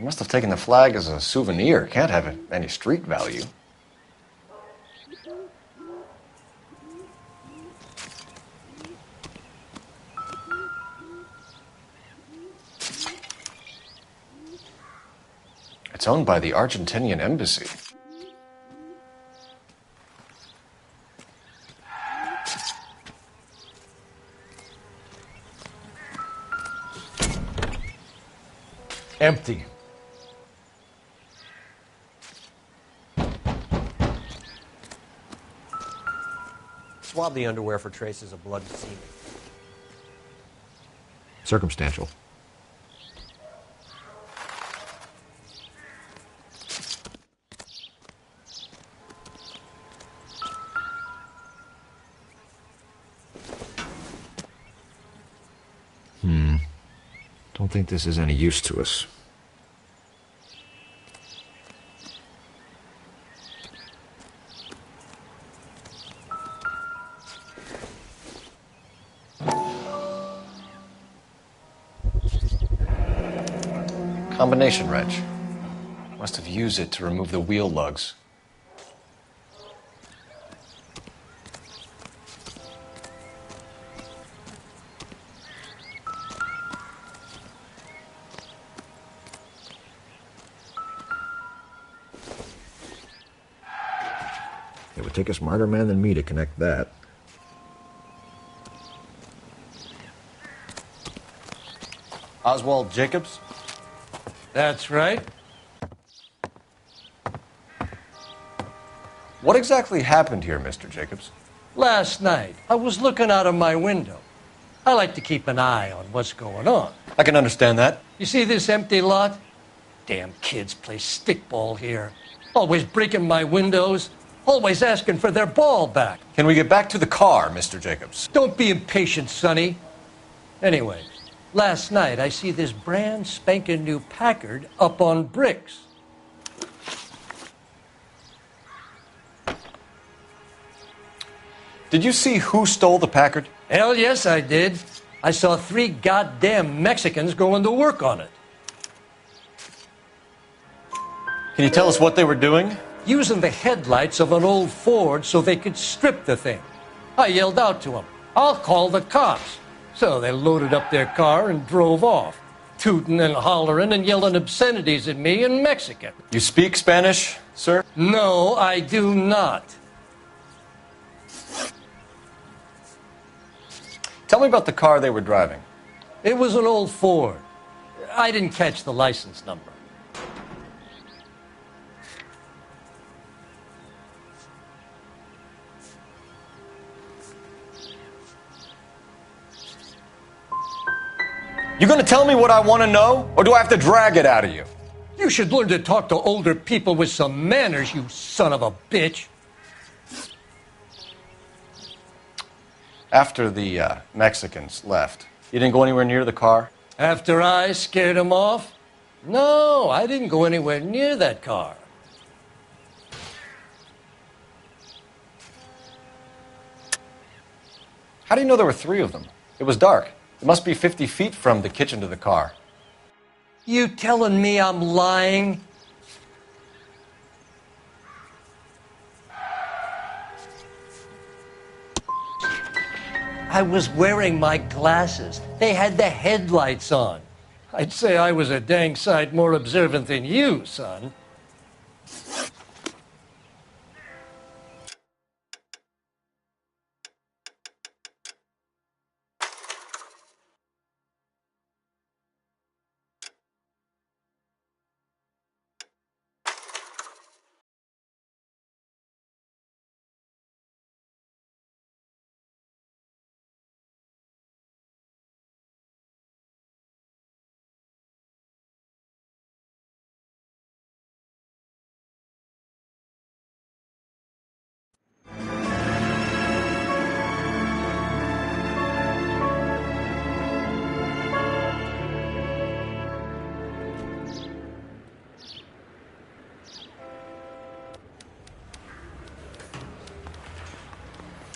must have taken the flag as a souvenir. Can't have any street value. It's owned by the Argentinian embassy. Empty. Swab the underwear for traces of blood and semen. Circumstantial. Don't think this is any use to us. Combination wrench. Must have used it to remove the wheel lugs. It would take a smarter man than me to connect that. Oswald Jacobs? That's right. What exactly happened here, Mr. Jacobs? Last night, I was looking out of my window. I like to keep an eye on what's going on. I can understand that. You see this empty lot? Damn kids play stickball here. Always breaking my windows. Always asking for their ball back. Can we get back to the car, Mr. Jacobs? Don't be impatient, Sonny. Anyway, last night I see this brand spanking new Packard up on bricks. Did you see who stole the Packard? Hell yes, I did. I saw 3 goddamn Mexicans going to work on it. Can you tell us what they were doing? Using the headlights of an old Ford so they could strip the thing. I yelled out to them, "I'll call the cops." So they loaded up their car and drove off, tooting and hollering and yelling obscenities at me in Mexican. You speak Spanish, sir? No, I do not. Tell me about the car they were driving. It was an old Ford. I didn't catch the license number. You gonna tell me what I want to know, or do I have to drag it out of you? You should learn to talk to older people with some manners, you son of a bitch. After the Mexicans left, you didn't go anywhere near the car? After I scared them off? No, I didn't go anywhere near that car. How do you know there were 3 of them? It was dark. It must be 50 feet from the kitchen to the car. You telling me I'm lying? I was wearing my glasses. They had the headlights on. I'd say I was a dang sight more observant than you, son.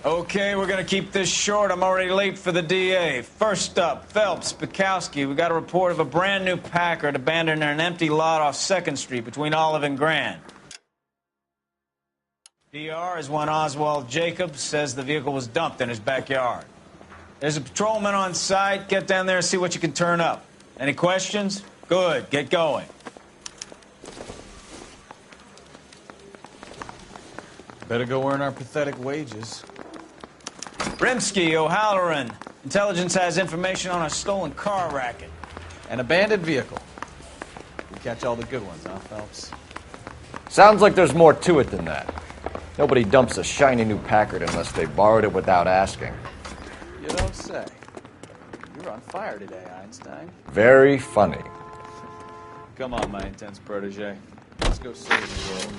Okay, we're gonna keep this short. I'm already late for the DA. First up, Phelps, Bukowski. We got a report of a brand new Packard abandoned in an empty lot off 2nd Street between Olive and Grand. DR is one Oswald Jacobs, says the vehicle was dumped in his backyard. There's a patrolman on site. Get down there and see what you can turn up. Any questions? Good, get going. Better go earn our pathetic wages. Rimsky, O'Halloran. Intelligence has information on a stolen car racket. An abandoned vehicle. We catch all the good ones, huh, Phelps? Sounds like there's more to it than that. Nobody dumps a shiny new Packard unless they borrowed it without asking. You don't say. You're on fire today, Einstein. Very funny. Come on, my intense protege. Let's go save the world.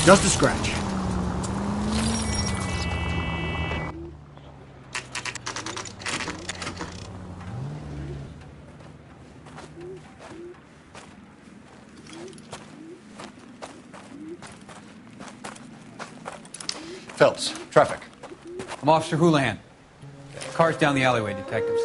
Just a scratch. Phelps, traffic. I'm Officer Houlihan. Car's down the alleyway, detectives.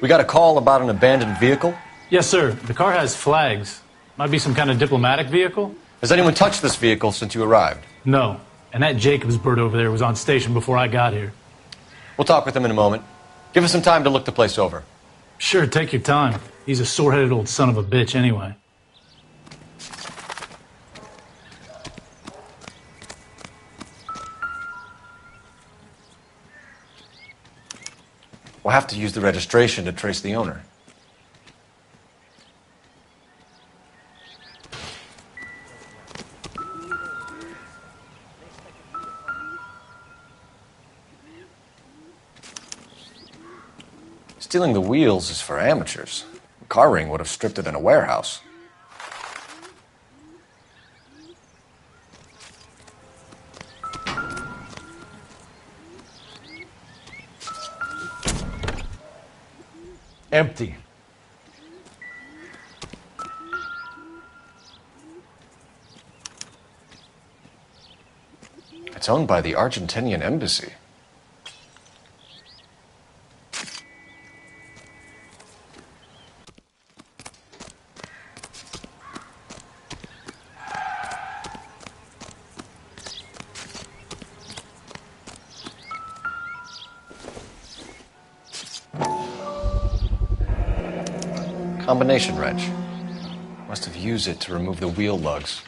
We got a call about an abandoned vehicle. Yes, sir. The car has flags. Might be some kind of diplomatic vehicle? Has anyone touched this vehicle since you arrived? No. And that Jacobs bird over there was on station before I got here. We'll talk with him in a moment. Give us some time to look the place over. Sure, take your time. He's a sore-headed old son of a bitch anyway. We'll have to use the registration to trace the owner. Stealing the wheels is for amateurs. A car ring would have stripped it in a warehouse. Empty. It's owned by the Argentinian embassy. Combination wrench. Must have used it to remove the wheel lugs.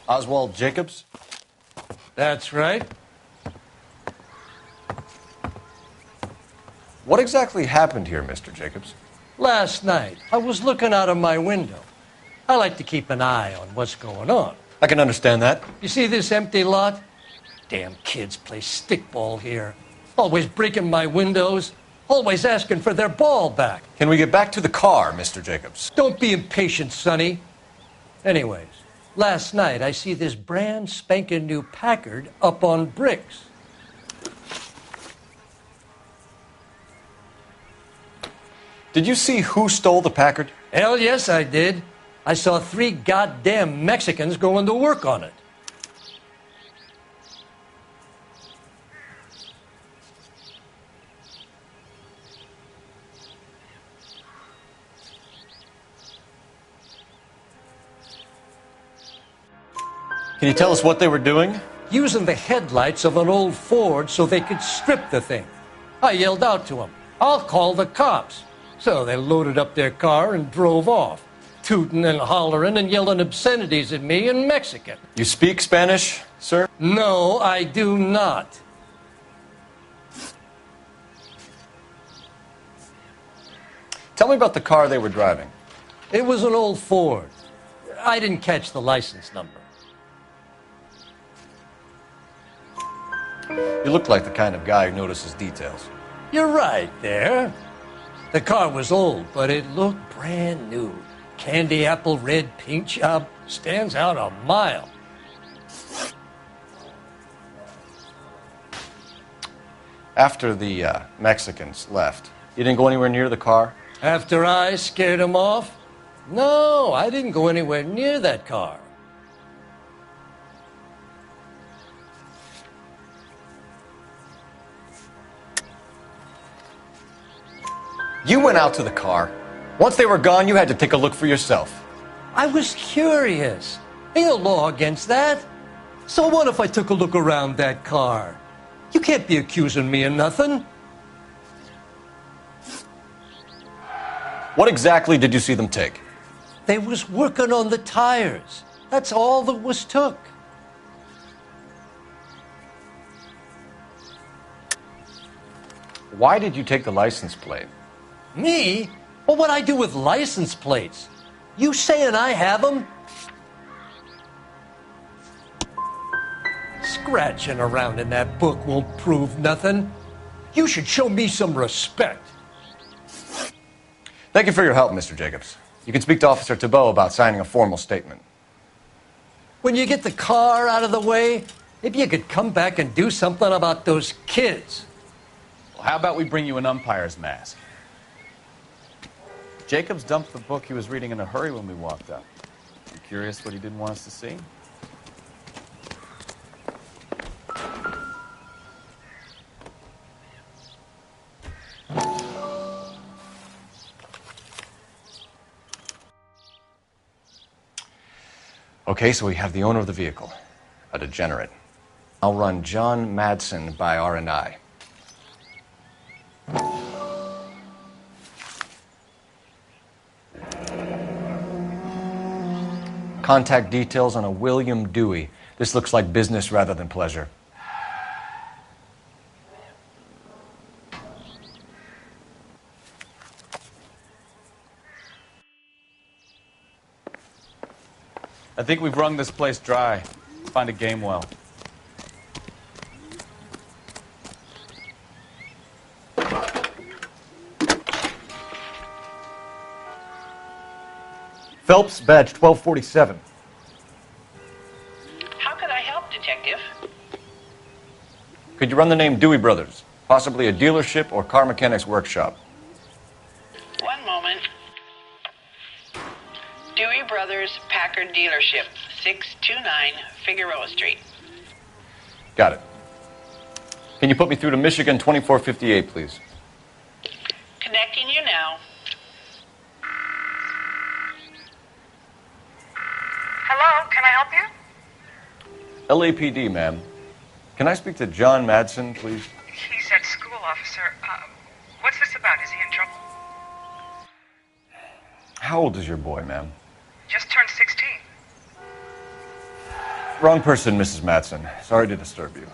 Oswald Jacobs? That's right. What exactly happened here, Mr. Jacobs? Last night, I was looking out of my window. I like to keep an eye on what's going on. I can understand that. You see this empty lot? Damn kids play stickball here. Always breaking my windows. Always asking for their ball back. Can we get back to the car, Mr. Jacobs? Don't be impatient, Sonny. Anyways, last night I see this brand spanking new Packard up on bricks. Did you see who stole the Packard? Hell yes, I did. I saw 3 goddamn Mexicans going to work on it. Can you tell us what they were doing? Using the headlights of an old Ford so they could strip the thing. I yelled out to them, "I'll call the cops." So they loaded up their car and drove off, tooting and hollering and yelling obscenities at me in Mexican. You speak Spanish, sir? No, I do not. Tell me about the car they were driving. It was an old Ford. I didn't catch the license number. You look like the kind of guy who notices details. You're right there. The car was old, but it looked brand new. Candy apple red paint job stands out a mile. After the Mexicans left, you didn't go anywhere near the car? After I scared him off? No, I didn't go anywhere near that car. You went out to the car. Once they were gone, you had to take a look for yourself. I was curious. Ain't no law against that. So what if I took a look around that car? You can't be accusing me of nothing. What exactly did you see them take? They was working on the tires. That's all that was took. Why did you take the license plate? Me? Well, what'd I do with license plates? You saying I have them? Scratching around in that book won't prove nothing. You should show me some respect. Thank you for your help, Mr. Jacobs. You can speak to Officer Thibault about signing a formal statement. When you get the car out of the way, maybe you could come back and do something about those kids. Well, how about we bring you an umpire's mask? Jacobs dumped the book he was reading in a hurry when we walked up. You curious what he didn't want us to see? Okay, so we have the owner of the vehicle, a degenerate. I'll run John Madsen by R&I. Contact details on a William Dewey. This looks like business rather than pleasure. I think we've wrung this place dry. Find a game well. Phelps, badge 1247. How could I help, Detective? Could you run the name Dewey Brothers? Possibly a dealership or car mechanics workshop. One moment. Dewey Brothers Packard Dealership, 629 Figueroa Street. Got it. Can you put me through to Michigan 2458, please? Connecting you now. Hello, can I help you? LAPD, ma'am. Can I speak to John Madsen, please? He's at school, officer. What's this about? Is he in trouble? How old is your boy, ma'am? Just turned 16. Wrong person, Mrs. Madsen. Sorry to disturb you.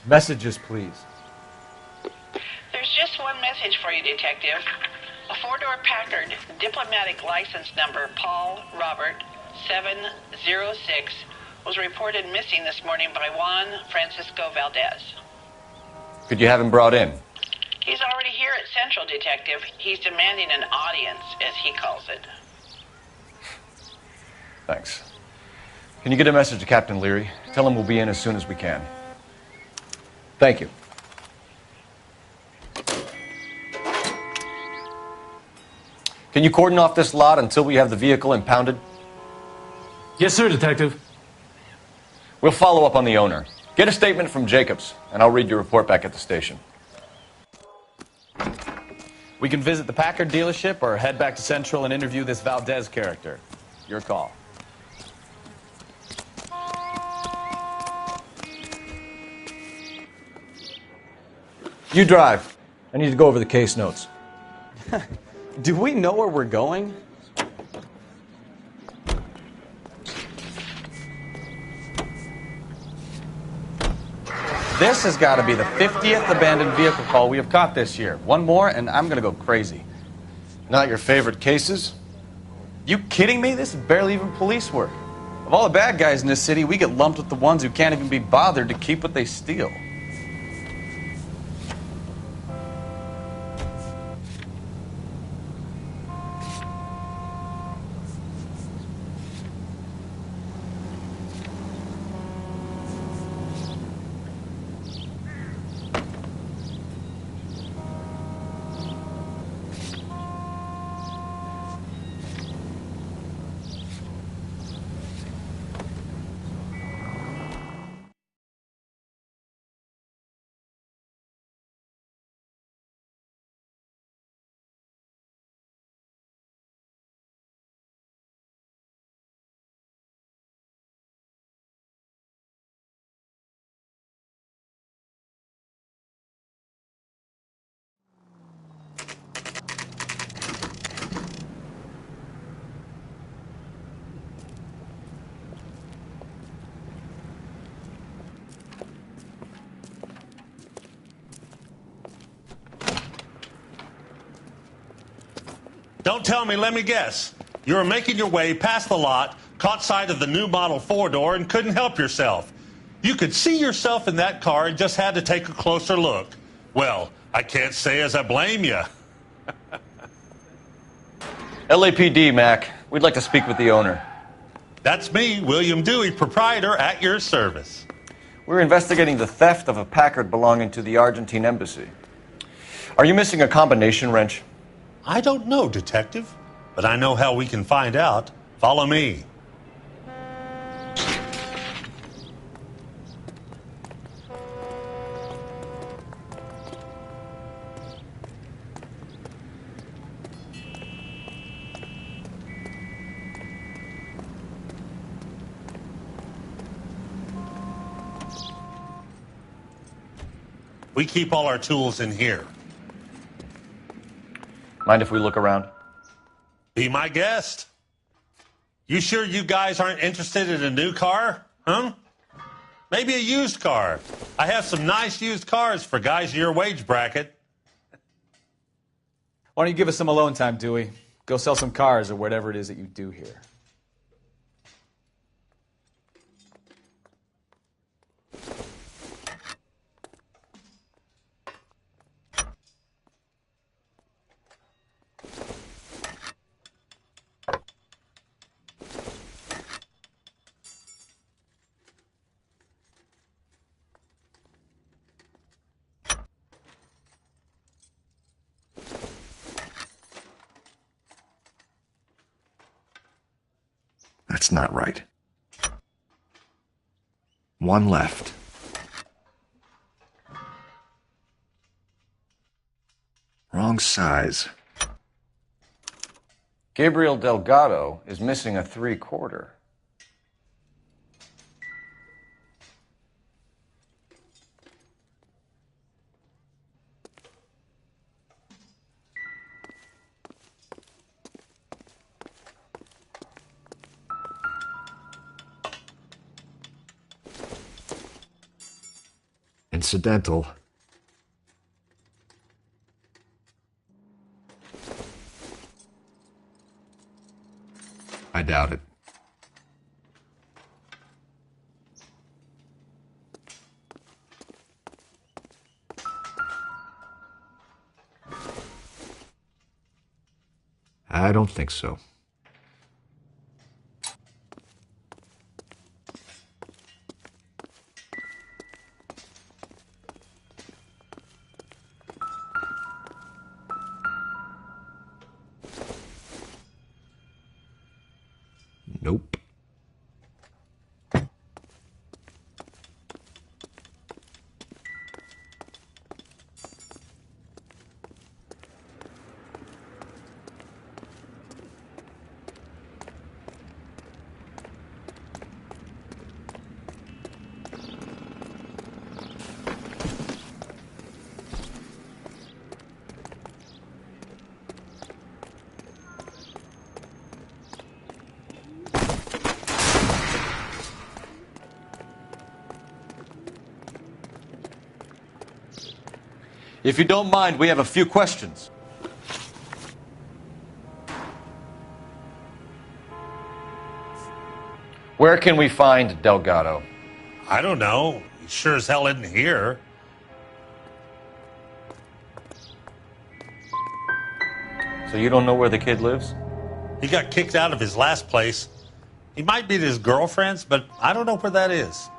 Messages, please. There's just one message for you, Detective. A four-door Packard, diplomatic license number Paul Robert 706, was reported missing this morning by Juan Francisco Valdez. Could you have him brought in? He's already here at Central, Detective. He's demanding an audience, as he calls it. Thanks. Can you get a message to Captain Leary? Tell him we'll be in as soon as we can. Thank you. Can you cordon off this lot until we have the vehicle impounded? Yes, sir, Detective. We'll follow up on the owner. Get a statement from Jacobs, and I'll read your report back at the station. We can visit the Packard dealership or head back to Central and interview this Valdez character. Your call. You drive. I need to go over the case notes. Do we know where we're going? This has got to be the 50th abandoned vehicle call we have caught this year. One more, and I'm going to go crazy. Not your favorite cases? You kidding me? This is barely even police work. Of all the bad guys in this city, we get lumped with the ones who can't even be bothered to keep what they steal. Don't tell me, let me guess. You were making your way past the lot, caught sight of the new model four-door, and couldn't help yourself. You could see yourself in that car and just had to take a closer look. Well, I can't say as I blame you. LAPD, Mac. We'd like to speak with the owner. That's me, William Dewey, proprietor, at your service. We're investigating the theft of a Packard belonging to the Argentine embassy. Are you missing a combination wrench? I don't know, Detective, but I know how we can find out. Follow me. We keep all our tools in here. Mind if we look around? Be my guest. You sure you guys aren't interested in a new car? Huh? Maybe a used car. I have some nice used cars for guys in your wage bracket. Why don't you give us some alone time, Dewey? Go sell some cars or whatever it is that you do here. That's not right. One left. Wrong size. Gabriel Delgado is missing a 3/4. Incidental. I doubt it. I don't think so. Nope. If you don't mind, we have a few questions. Where can we find Delgado? I don't know. He sure as hell isn't here. So you don't know where the kid lives? He got kicked out of his last place. He might be at his girlfriend's, but I don't know where that is.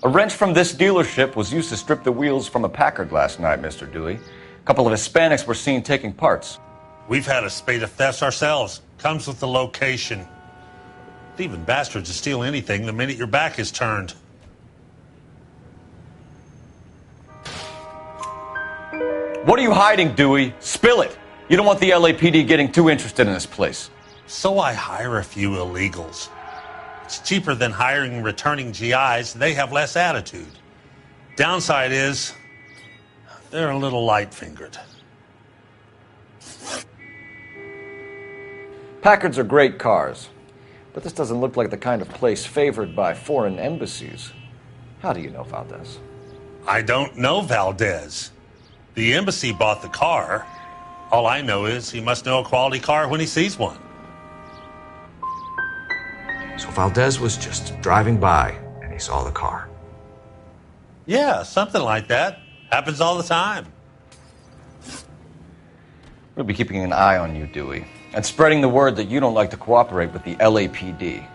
A wrench from this dealership was used to strip the wheels from a Packard last night, Mr. Dewey. A couple of Hispanics were seen taking parts. We've had a spate of thefts ourselves. Comes with the location. Thieving bastards to steal anything the minute your back is turned. What are you hiding, Dewey? Spill it. You don't want the LAPD getting too interested in this place. So I hire a few illegals. It's cheaper than hiring returning GIs. They have less attitude. Downside is they're a little light-fingered. Packards are great cars, but this doesn't look like the kind of place favored by foreign embassies. How do you know Valdez? I don't know Valdez. The embassy bought the car. All I know is he must know a quality car when he sees one. So Valdez was just driving by and he saw the car. Yeah, something like that. Happens all the time. We'll be keeping an eye on you, Dewey, and spreading the word that you don't like to cooperate with the LAPD.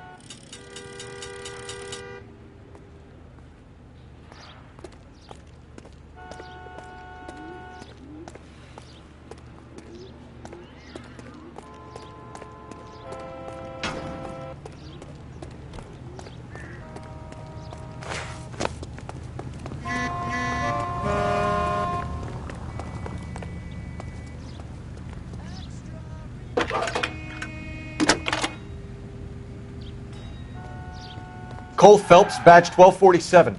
Cole Phelps, badge 1247.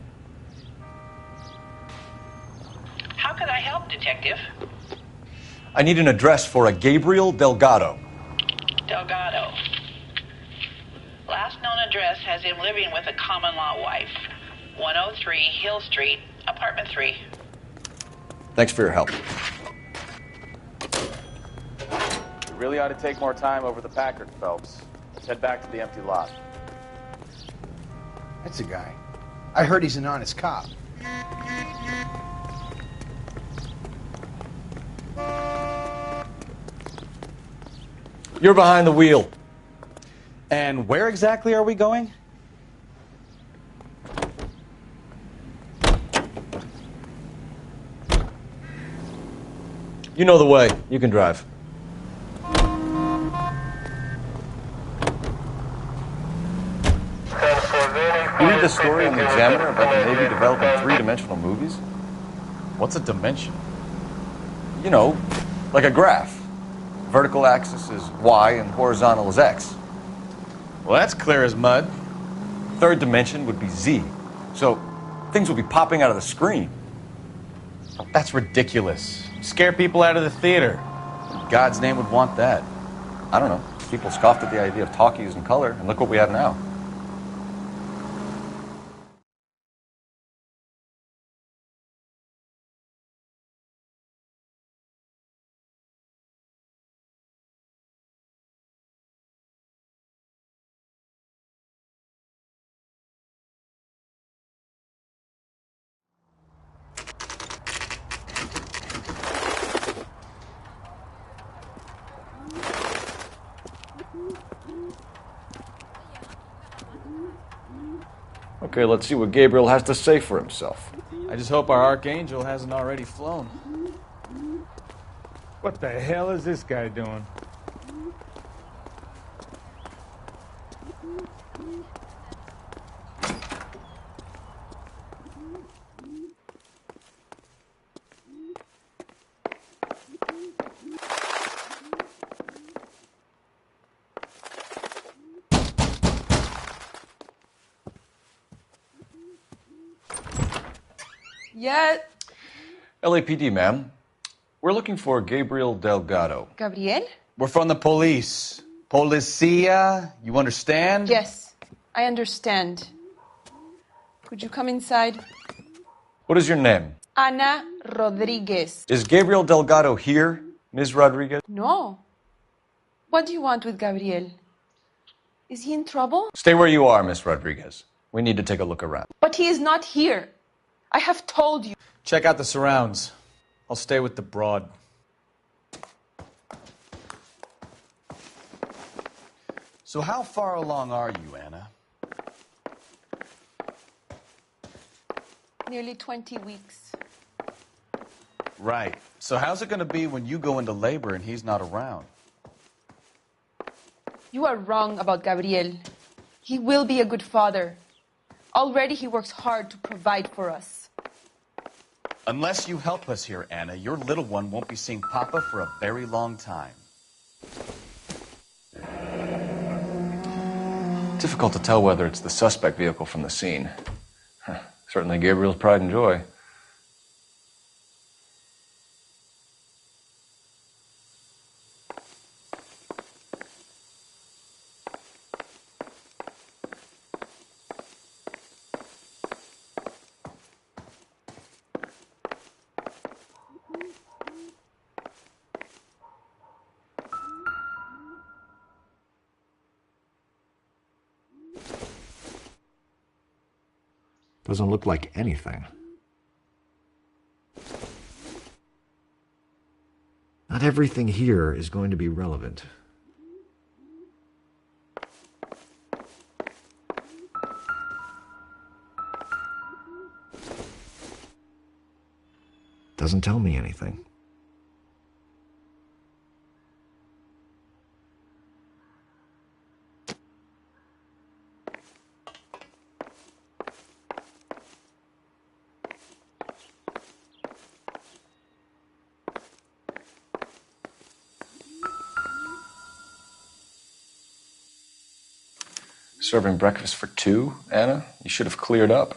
How can I help, Detective? I need an address for a Gabriel Delgado. Delgado. Last known address has him living with a common-law wife. 103 Hill Street, apartment 3. Thanks for your help. We really ought to take more time over the Packard, Phelps. Let's head back to the empty lot. That's a guy. I heard he's an honest cop. You're behind the wheel. And where exactly are we going? You know the way. You can drive. You read the story in the Examiner about the Navy developing three-dimensional movies? What's a dimension? You know, like a graph. Vertical axis is Y and horizontal is X. Well, that's clear as mud. Third dimension would be Z. So things will be popping out of the screen. That's ridiculous. Scare people out of the theater. In God's name would want that. I don't know. People scoffed at the idea of talkies in color, and look what we have now. Okay, let's see what Gabriel has to say for himself. I just hope our Archangel hasn't already flown. What the hell is this guy doing? Yet. LAPD, ma'am. We're looking for Gabriel Delgado. Gabriel? We're from the police. Policia, you understand? Yes, I understand. Could you come inside? What is your name? Ana Rodriguez. Is Gabriel Delgado here, Ms. Rodriguez? No. What do you want with Gabriel? Is he in trouble? Stay where you are, Miss Rodriguez. We need to take a look around. But he is not here. I have told you. Check out the surrounds. I'll stay with the broad. So how far along are you, Anna? Nearly 20 weeks. Right. So how's it going to be when you go into labor and he's not around? You are wrong about Gabriel. He will be a good father. Already he works hard to provide for us. Unless you help us here, Anna, your little one won't be seeing Papa for a very long time. Difficult to tell whether it's the suspect vehicle from the scene. Certainly Gabriel's pride and joy. Doesn't look like anything. Not everything here is going to be relevant. Doesn't tell me anything. Serving breakfast for two, Anna? You should have cleared up.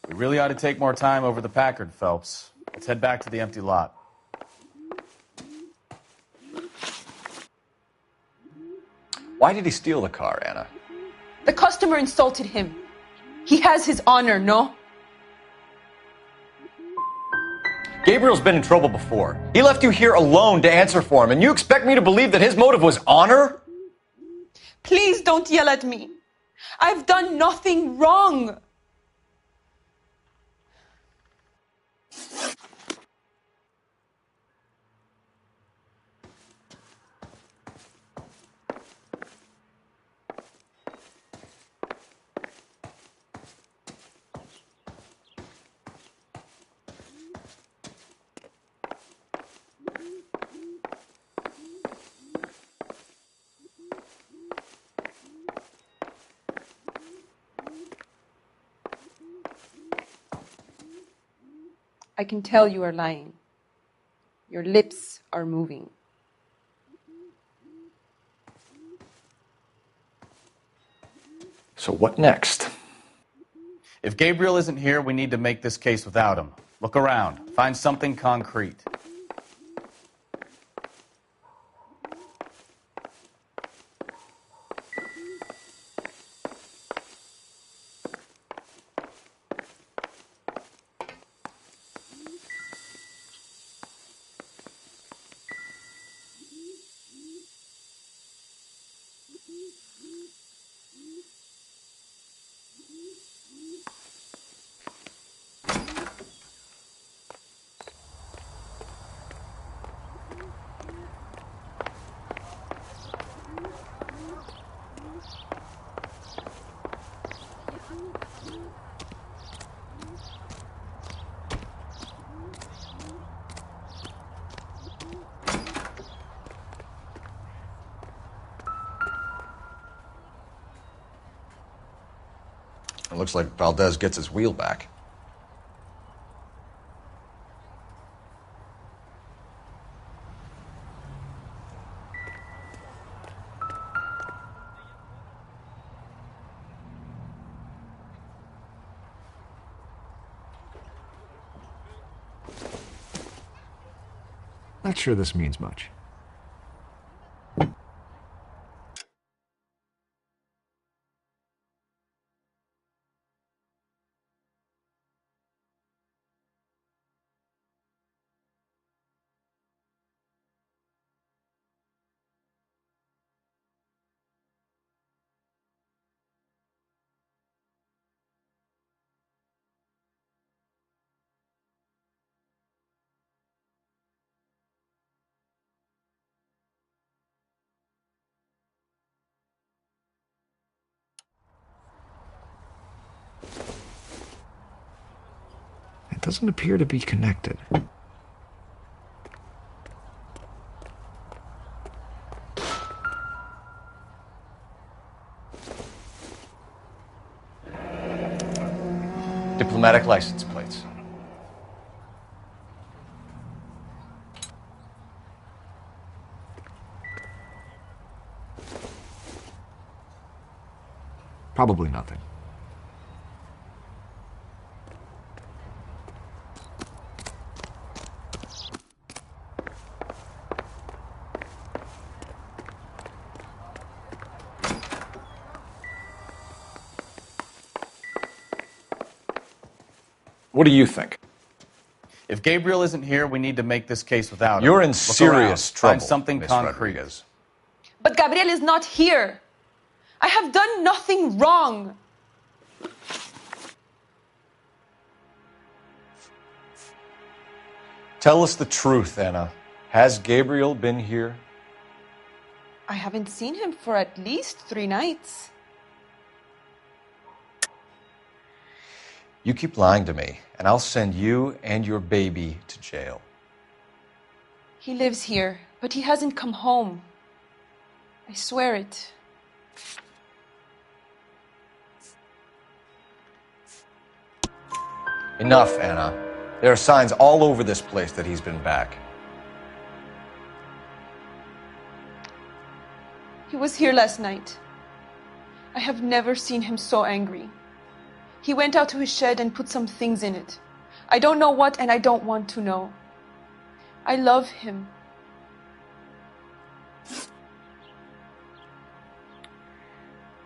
We really ought to take more time over the Packard, Phelps. Let's head back to the empty lot. Why did he steal the car, Anna? The customer insulted him. He has his honor, no? Gabriel's been in trouble before. He left you here alone to answer for him, and you expect me to believe that his motive was honor? Please don't yell at me. I've done nothing wrong. I can tell you are lying. Your lips are moving. So what next? If Gabriel isn't here, we need to make this case without him. Look around. Find something concrete. It looks like Valdez gets his wheel back. Not sure this means much. It doesn't appear to be connected. Diplomatic license plates. Probably nothing. What do you think? If Gabriel isn't here, we need to make this case without him. You're in Look serious around. trouble, Find something Miss concrete. Rodriguez. But Gabriel is not here. I have done nothing wrong. Tell us the truth, Anna. Has Gabriel been here? I haven't seen him for at least 3 nights. You keep lying to me, and I'll send you and your baby to jail. He lives here, but he hasn't come home. I swear it. Enough, Anna. There are signs all over this place that he's been back. He was here last night. I have never seen him so angry. He went out to his shed and put some things in it. I don't know what, and I don't want to know. I love him.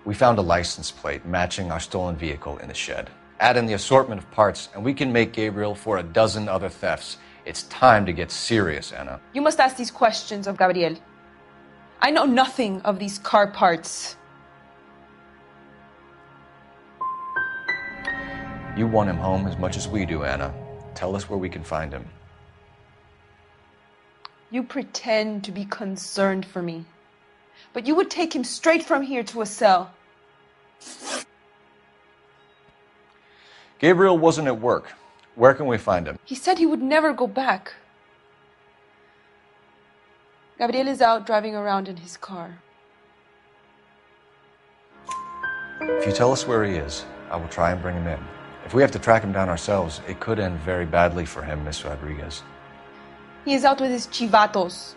We found a license plate matching our stolen vehicle in the shed. Add in the assortment of parts, and we can make Gabriel for a dozen other thefts. It's time to get serious, Anna. You must ask these questions of Gabriel. I know nothing of these car parts. You want him home as much as we do, Anna. Tell us where we can find him. You pretend to be concerned for me, but you would take him straight from here to a cell. Gabriel wasn't at work. Where can we find him? He said he would never go back. Gabriel is out driving around in his car. If you tell us where he is, I will try and bring him in. If we have to track him down ourselves, it could end very badly for him, Miss Rodriguez. He is out with his chivatos,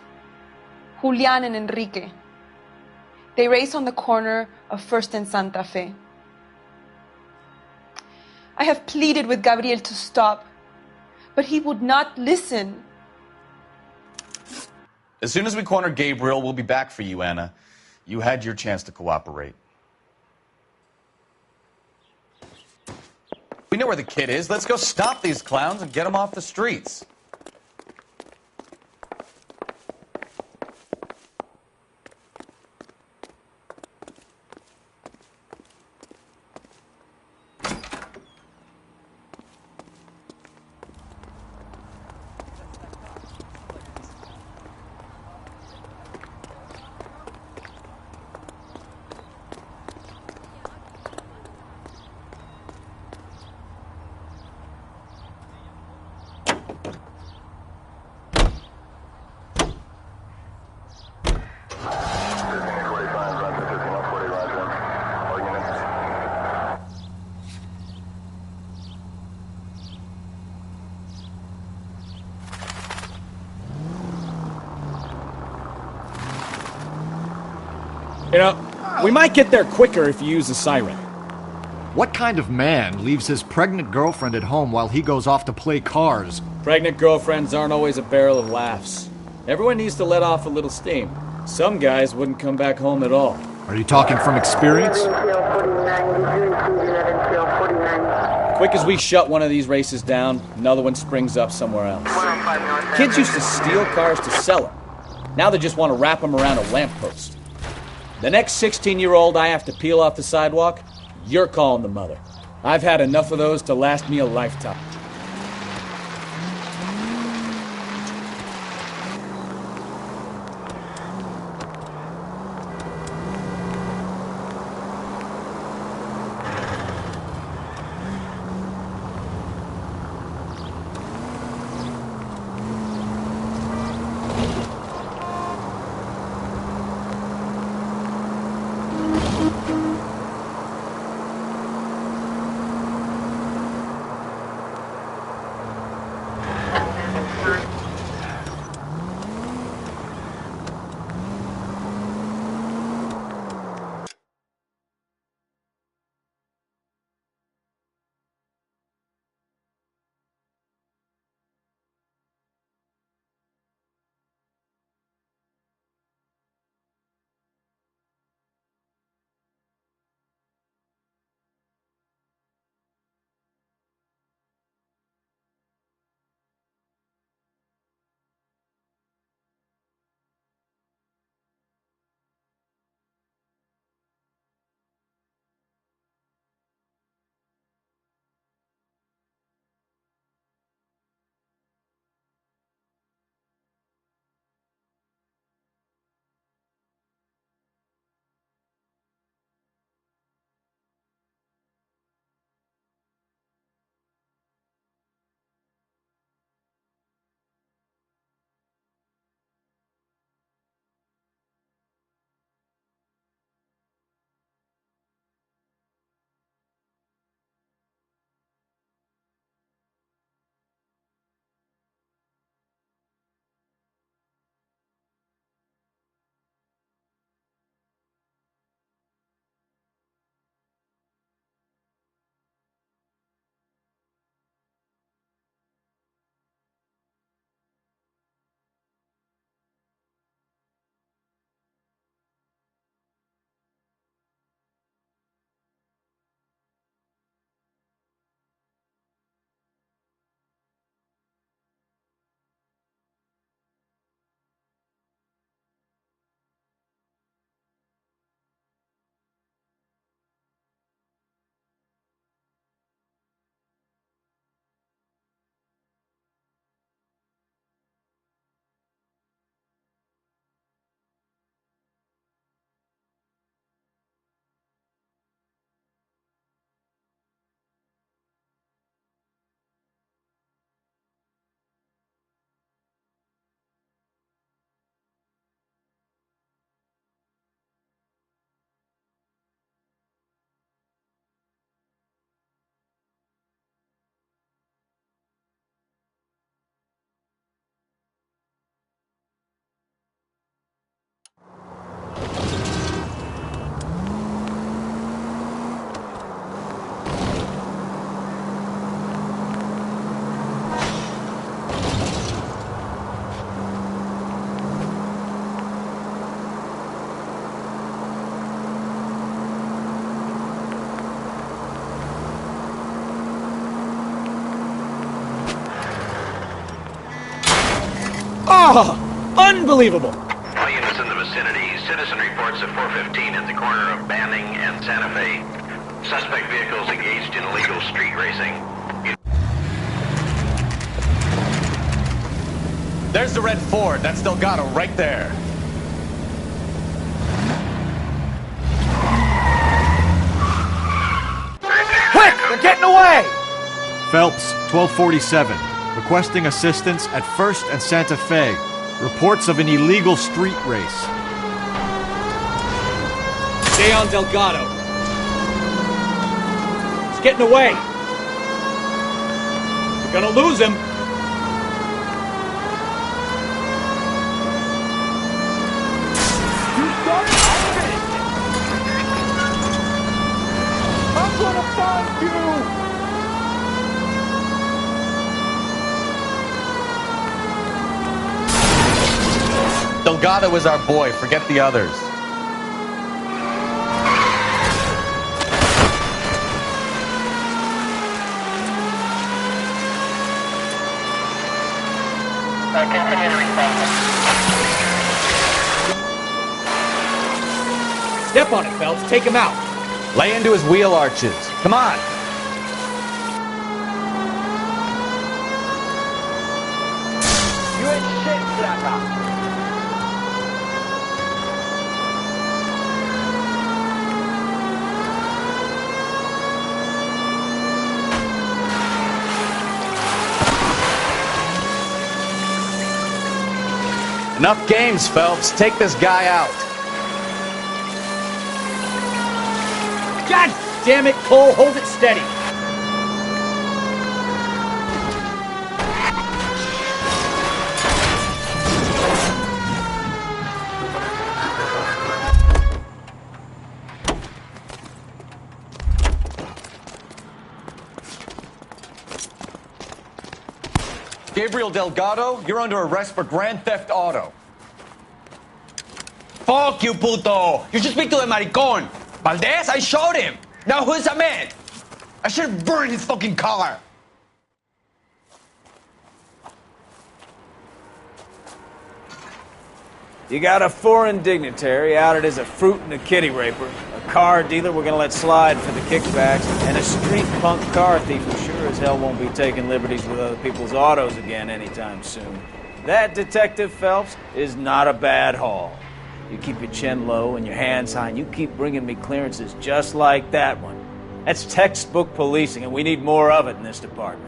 Julian and Enrique. They race on the corner of First and Santa Fe. I have pleaded with Gabriel to stop, but he would not listen. As soon as we corner Gabriel, we'll be back for you, Anna. You had your chance to cooperate. We know where the kid is. Let's go stop these clowns and get him off the streets. You know, we might get there quicker if you use the siren. What kind of man leaves his pregnant girlfriend at home while he goes off to play cars? Pregnant girlfriends aren't always a barrel of laughs. Everyone needs to let off a little steam. Some guys wouldn't come back home at all. Are you talking from experience? Quick as we shut one of these races down, another one springs up somewhere else. Kids used to steal cars to sell them. Now they just want to wrap them around a lamppost. The next 16-year-old I have to peel off the sidewalk, you're calling the mother. I've had enough of those to last me a lifetime. Oh, unbelievable! All units in the vicinity. Citizen reports at 415 at the corner of Banning and Santa Fe. Suspect vehicles engaged in illegal street racing. There's the red Ford. That's Delgado right there. Quick! They're getting away! Phelps, 1247. Requesting assistance at 1st and Santa Fe. Reports of an illegal street race. Stay on Delgado. He's getting away. We're gonna lose him. I'm gonna find you! Delgado is our boy. Forget the others. Step on it, Phelps. Take him out. Lay into his wheel arches. Come on. You ain't shit, sucker. Enough games, Phelps. Take this guy out. God damn it, Cole. Hold it steady. Gabriel Delgado, you're under arrest for grand theft auto. Fuck you, puto! You should speak to the maricon. Valdez, I showed him. Now who's the man? I should have burned his fucking car. You got a foreign dignitary outed as a fruit and a kitty raper, a car dealer we're gonna let slide for the kickbacks, and a street punk car thief who sure as hell won't be taking liberties with other people's autos again anytime soon. That, Detective Phelps, is not a bad haul. You keep your chin low and your hands high, and you keep bringing me clearances just like that one. That's textbook policing, and we need more of it in this department.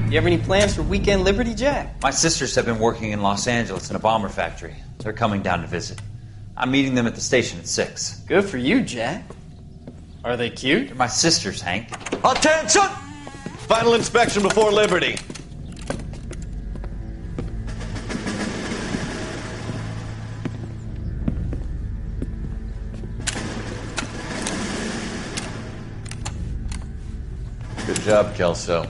You have any plans for Weekend Liberty, Jack? My sisters have been working in Los Angeles in a bomber factory. They're coming down to visit. I'm meeting them at the station at 6. Good for you, Jack. Are they cute? They're my sisters, Hank. Attention! Final inspection before Liberty. Good job, Kelso.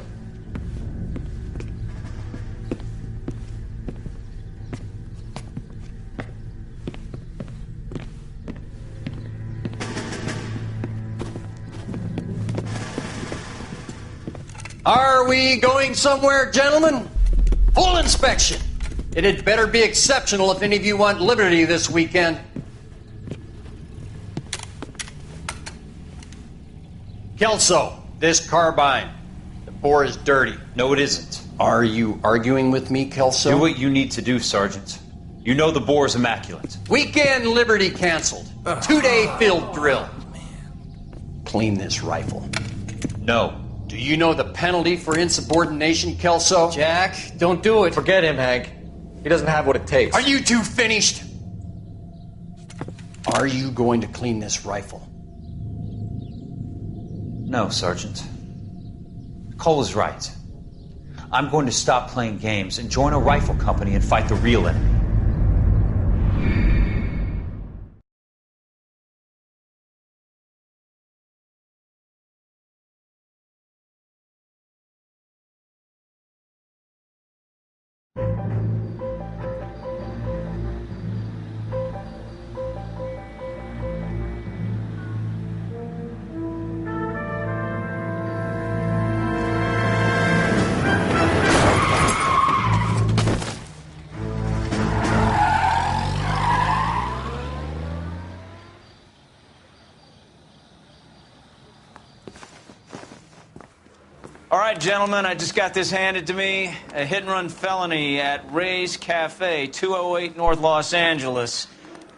Are we going somewhere, gentlemen? Full inspection. It had better be exceptional if any of you want liberty this weekend. Kelso, this carbine. The bore is dirty. No, it isn't. Are you arguing with me, Kelso? Do what you need to do, Sergeant. You know the bore is immaculate. Weekend liberty canceled. 2-day field drill. Clean this rifle. No. Do you know the penalty for insubordination, Kelso? Jack, don't do it. Forget him, Hank. He doesn't have what it takes. Are you two finished? Are you going to clean this rifle? No, Sergeant. Cole is right. I'm going to stop playing games and join a rifle company and fight the real enemy. All right, gentlemen, I just got this handed to me. A hit-and-run felony at Ray's Cafe, 208 North Los Angeles.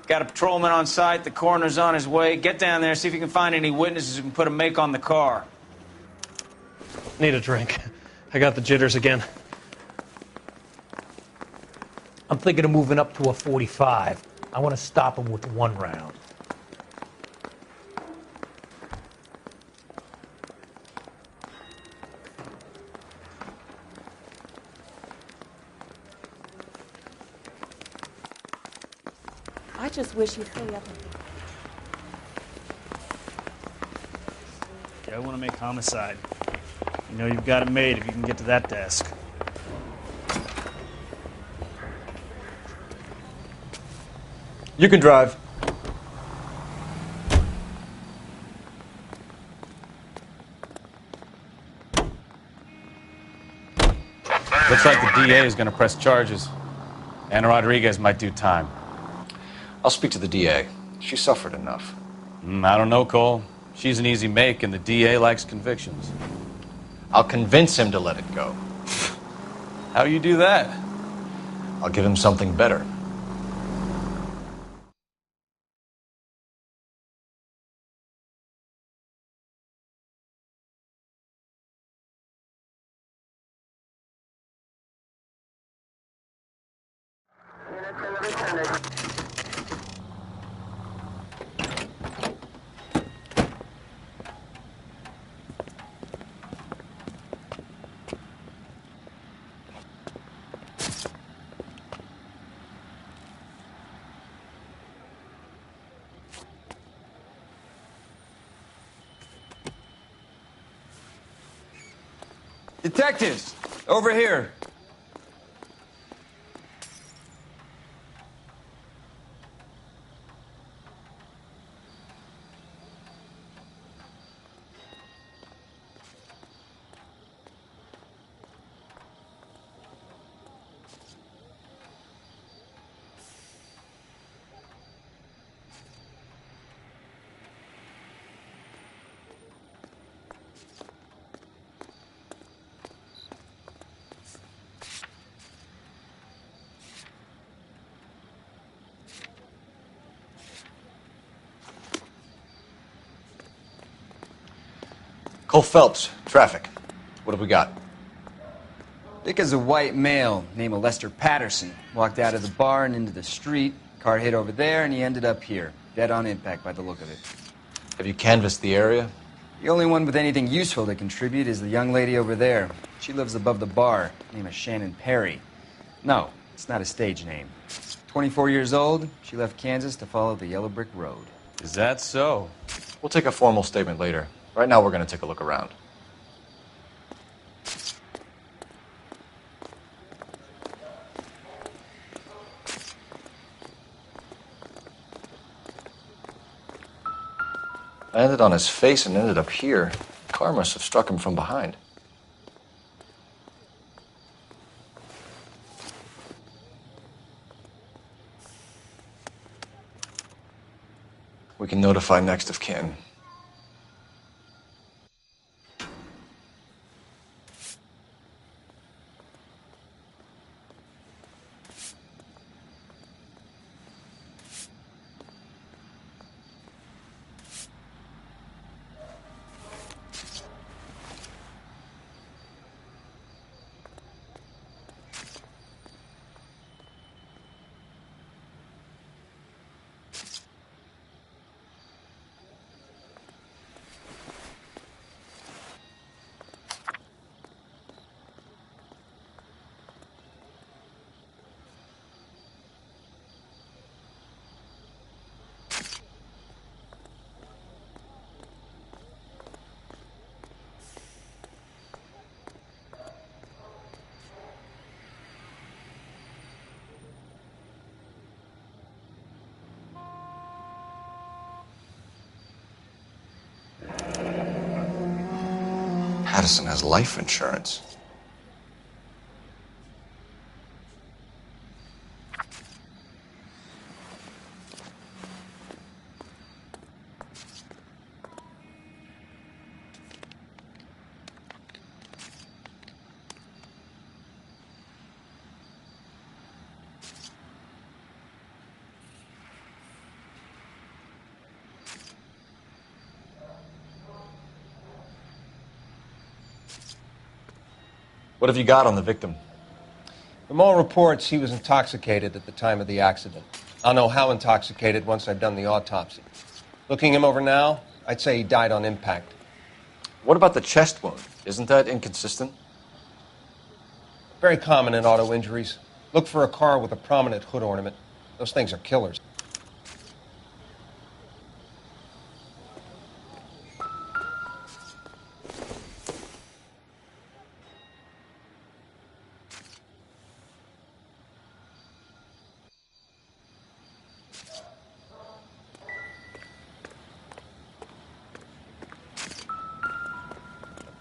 Got a patrolman on site. The coroner's on his way. Get down there, see if you can find any witnesses who can put a make on the car. Need a drink. I got the jitters again. I'm thinking of moving up to a 45. I want to stop him with one round. I just wish you'd hurry up. Yeah, I want to make homicide. You know you've got it made if you can get to that desk. You can drive. Looks like the DA is going to press charges. Anna Rodriguez might do time. I'll speak to the DA. She suffered enough. I don't know, Cole. She's an easy make, and the DA likes convictions. I'll convince him to let it go. How do you do that? I'll give him something better. Detectives, over here. Cole Phelps, traffic. What have we got? Dick is a white male named Lester Patterson. Walked out of the bar and into the street. Car hit over there, and he ended up here. Dead on impact by the look of it. Have you canvassed the area? The only one with anything useful to contribute is the young lady over there. She lives above the bar. Name is Shannon Perry. No, it's not a stage name. 24 years old, she left Kansas to follow the Yellow Brick Road. Is that so? We'll take a formal statement later. Right now, we're going to take a look around. Landed on his face and ended up here. The car must have struck him from behind. We can notify next of kin. Patterson has life insurance. What have you got on the victim? From all reports, he was intoxicated at the time of the accident. I'll know how intoxicated once I've done the autopsy. Looking him over now, I'd say he died on impact. What about the chest wound? Isn't that inconsistent? Very common in auto injuries. Look for a car with a prominent hood ornament. Those things are killers.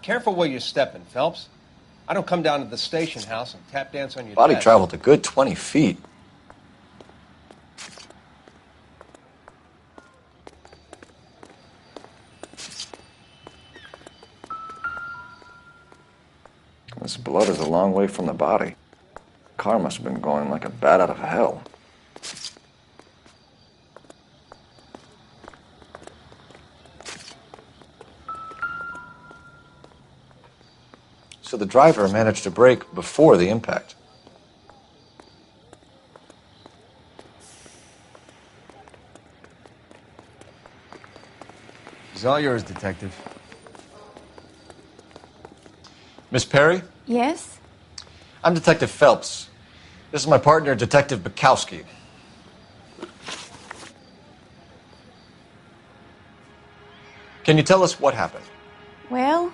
Careful where you're stepping, Phelps. I don't come down to the station house and tap dance on your Body desk. traveled a good 20 feet. This blood is a long way from the body. Car must have been going like a bat out of hell. So the driver managed to brake before the impact. It's all yours, Detective. Miss Perry? Yes? I'm Detective Phelps. This is my partner, Detective Bukowski. Can you tell us what happened? Well,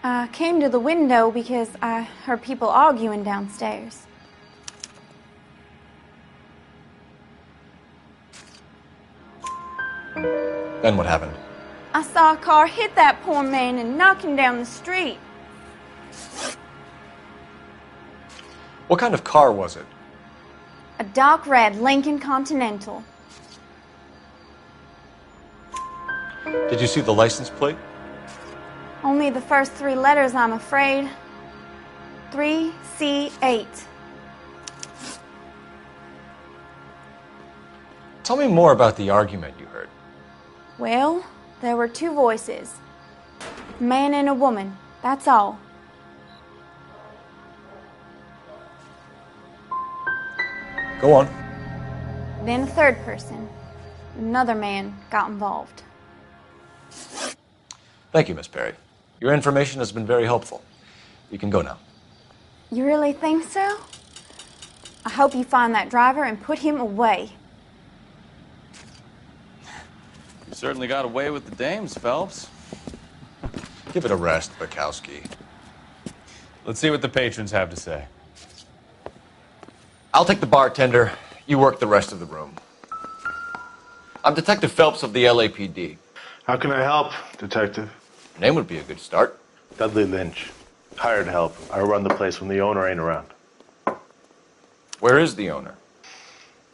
I came to the window because I heard people arguing downstairs. Then what happened? I saw a car hit that poor man and knock him down the street. What kind of car was it? A dark red Lincoln Continental. Did you see the license plate? Only the first 3 letters, I'm afraid. 3C8. Tell me more about the argument you heard. Well, there were 2 voices. A man and a woman, that's all. Go on. Then a third person. Another man got involved. Thank you, Miss Perry. Your information has been very helpful. You can go now. You really think so? I hope you find that driver and put him away. You certainly got away with the dames, Phelps. Give it a rest, Bukowski. Let's see what the patrons have to say. I'll take the bartender. You work the rest of the room. I'm Detective Phelps of the LAPD. How can I help, Detective? Name would be a good start. Dudley Lynch. Hired help. I run the place when the owner ain't around. Where is the owner?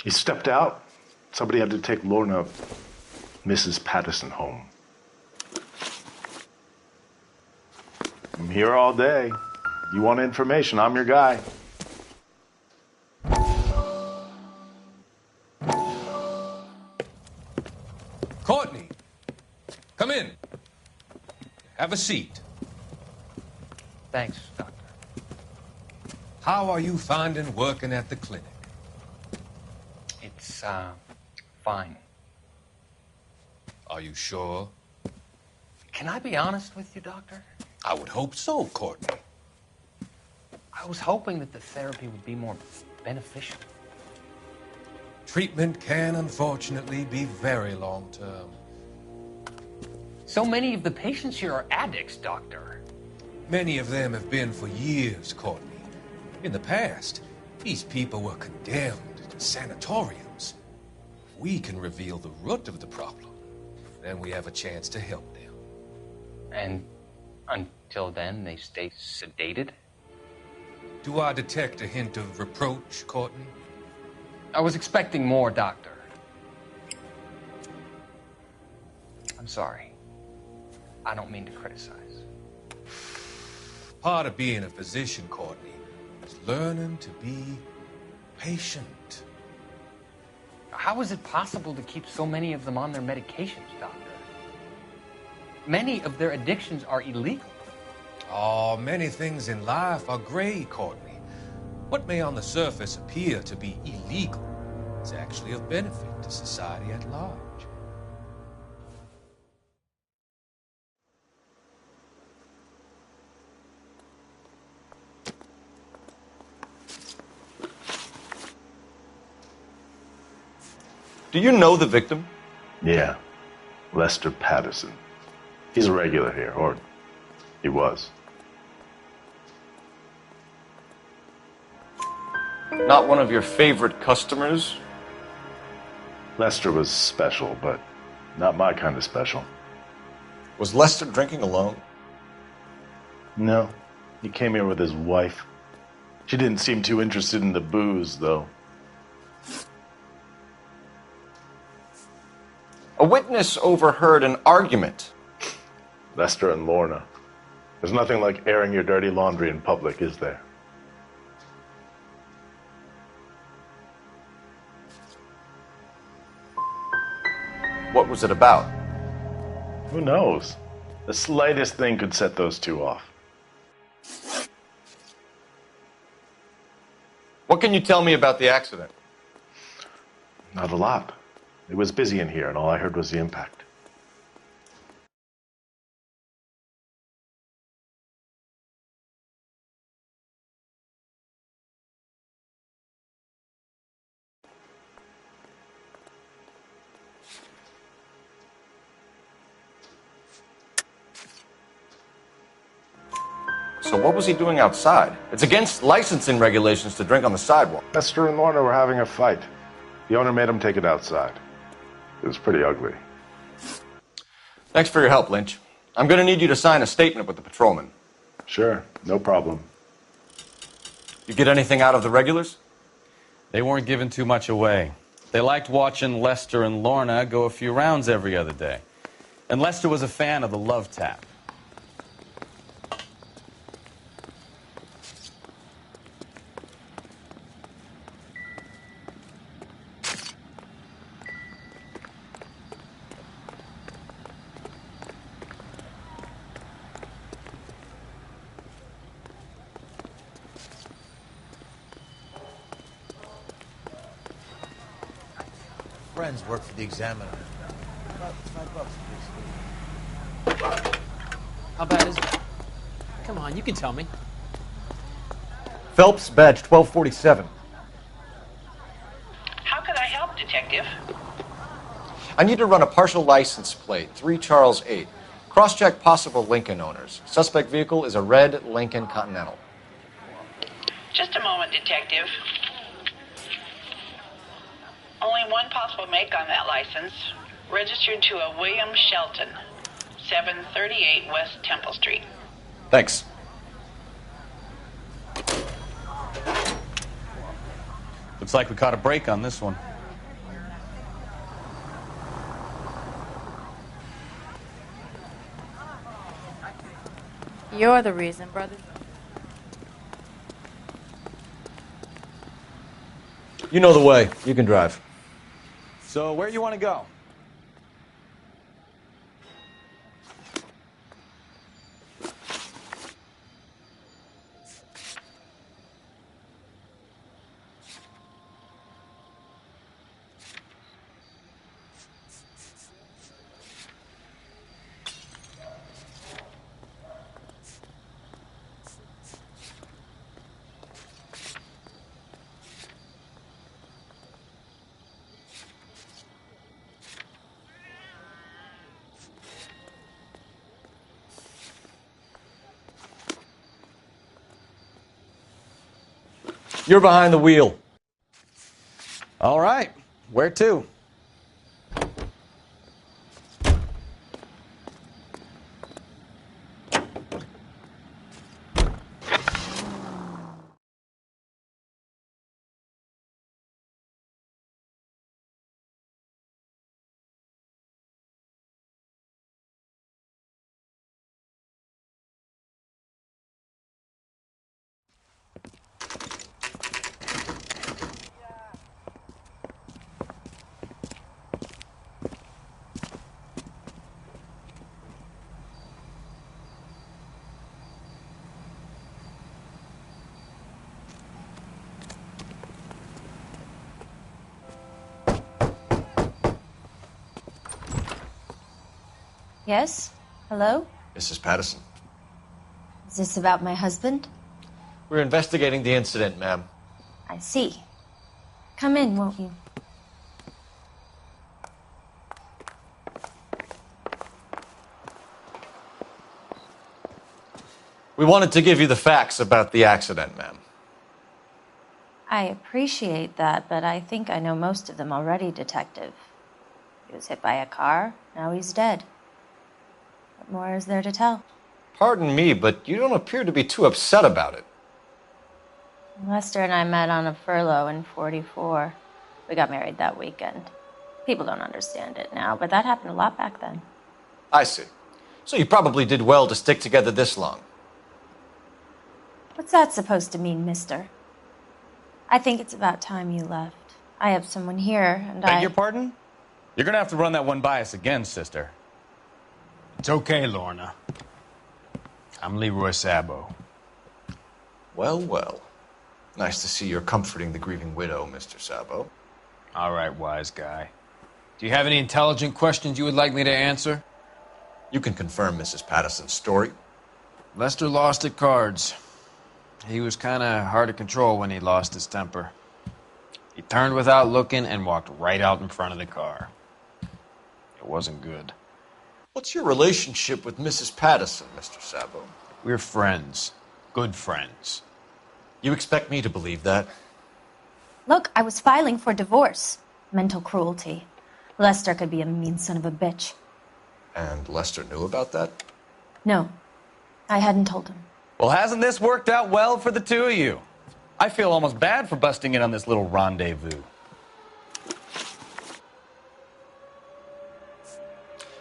He stepped out. Somebody had to take Lorna, Mrs. Patterson, home. I'm here all day. You want information, I'm your guy. Courtney, come in. Have a seat. Thanks, Doctor. How are you finding working at the clinic? It's, fine. Are you sure? Can I be honest with you, Doctor? I would hope so, Courtney. I was hoping that the therapy would be more beneficial. Treatment can, unfortunately, be very long-term. So many of the patients here are addicts, Doctor. Many of them have been for years, Courtney. In the past, these people were condemned to sanatoriums. If we can reveal the root of the problem, then we have a chance to help them. And until then, they stay sedated? Do I detect a hint of reproach, Courtney? I was expecting more, Doctor. I'm sorry. I don't mean to criticize. Part of being a physician, Courtney, is learning to be patient. How is it possible to keep so many of them on their medications, Doctor? Many of their addictions are illegal. Oh, many things in life are gray, Courtney. What may on the surface appear to be illegal is actually of benefit to society at large. Do you know the victim? Yeah, Lester Patterson. He's a regular here, or he was. Not one of your favorite customers? Lester was special, but not my kind of special. Was Lester drinking alone? No, he came here with his wife. She didn't seem too interested in the booze, though. A witness overheard an argument. Lester and Lorna. There's nothing like airing your dirty laundry in public, is there? What was it about? Who knows? The slightest thing could set those two off. What can you tell me about the accident? Not a lot. It was busy in here, and all I heard was the impact. So what was he doing outside? It's against licensing regulations to drink on the sidewalk. Lester and Lorna were having a fight. The owner made him take it outside. It was pretty ugly. Thanks for your help, Lynch. I'm going to need you to sign a statement with the patrolman. Sure, no problem. You get anything out of the regulars? They weren't giving too much away. They liked watching Lester and Lorna go a few rounds every other day. And Lester was a fan of the love tap. Friends work for the Examiner. About $5, please. How bad is it? Come on, you can tell me. Phelps, badge 1247. How can I help, Detective? I need to run a partial license plate, 3 Charles 8. Cross-check possible Lincoln owners. Suspect vehicle is a red Lincoln Continental. Just a moment, Detective. Only one possible make on that license. Registered to a William Shelton, 738 West Temple Street. Thanks. Looks like we caught a break on this one. You're the reason, brother. You know the way. You can drive. So where you want to go? You're behind the wheel. All right. Where to? Yes? Hello? Mrs. Patterson. Is this about my husband? We're investigating the incident, ma'am. I see. Come in, won't you? We wanted to give you the facts about the accident, ma'am. I appreciate that, but I think I know most of them already, Detective. He was hit by a car, now he's dead. What more is there to tell? Pardon me, but you don't appear to be too upset about it. Lester and I met on a furlough in '44. We got married that weekend. People don't understand it now, but that happened a lot back then. I see. So you probably did well to stick together this long. What's that supposed to mean, mister? I think it's about time you left. I have someone here, and Beg your pardon? You're gonna have to run that one by us again, sister. It's okay, Lorna. I'm Leroy Sabo. Well, well. Nice to see you're comforting the grieving widow, Mr. Sabo. All right, wise guy. Do you have any intelligent questions you would like me to answer? You can confirm Mrs. Patterson's story. Lester lost at cards. He was kind of hard to control when he lost his temper. He turned without looking and walked right out in front of the car. It wasn't good. What's your relationship with Mrs. Patterson, Mr. Sabo? We're friends. Good friends. You expect me to believe that? Look, I was filing for divorce. Mental cruelty. Lester could be a mean son of a bitch. And Lester knew about that? No, I hadn't told him. Well, hasn't this worked out well for the two of you? I feel almost bad for busting in on this little rendezvous.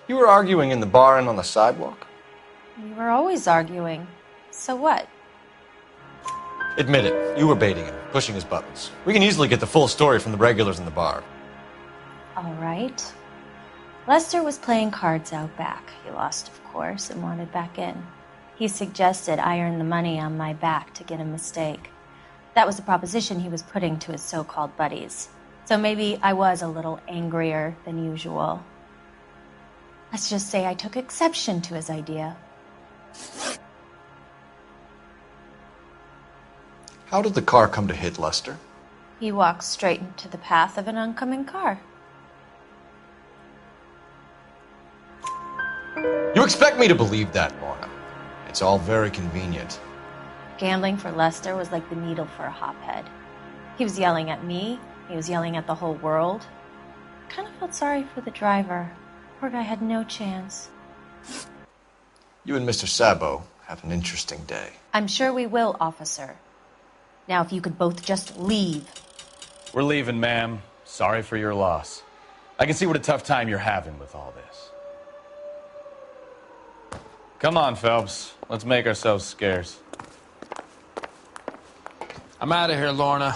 You were arguing in the bar and on the sidewalk? We were always arguing. So what? Admit it, you were baiting him, pushing his buttons. We can easily get the full story from the regulars in the bar. All right. Lester was playing cards out back. He lost, of course, and wanted back in. He suggested I earn the money on my back to get a mistake. That was the proposition he was putting to his so-called buddies. So maybe I was a little angrier than usual. Let's just say I took exception to his idea. How did the car come to hit Lester? He walked straight into the path of an oncoming car. You expect me to believe that, Lorna? It's all very convenient. Gambling for Lester was like the needle for a hophead. He was yelling at me. He was yelling at the whole world. I kind of felt sorry for the driver. Poor guy had no chance. You and Mr. Sabo have an interesting day. I'm sure we will, officer. Now, if you could both just leave. We're leaving, ma'am. Sorry for your loss. I can see what a tough time you're having with all this. Come on, Phelps. Let's make ourselves scarce. I'm out of here, Lorna.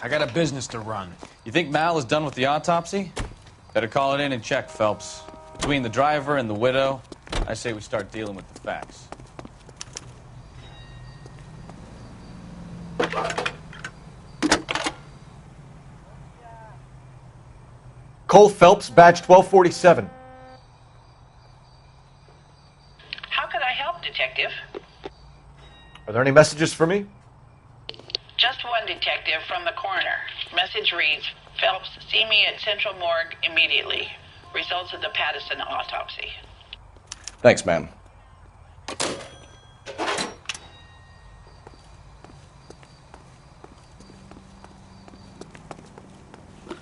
I got a business to run. You think Mal is done with the autopsy? Better call it in and check, Phelps. Between the driver and the widow, I say we start dealing with the facts. Cole Phelps, badge 1247. How could I help, Detective? Are there any messages for me? Just one, Detective, from the coroner. Message reads, Phelps, see me at Central Morgue immediately. Results of the Patterson autopsy. Thanks, ma'am.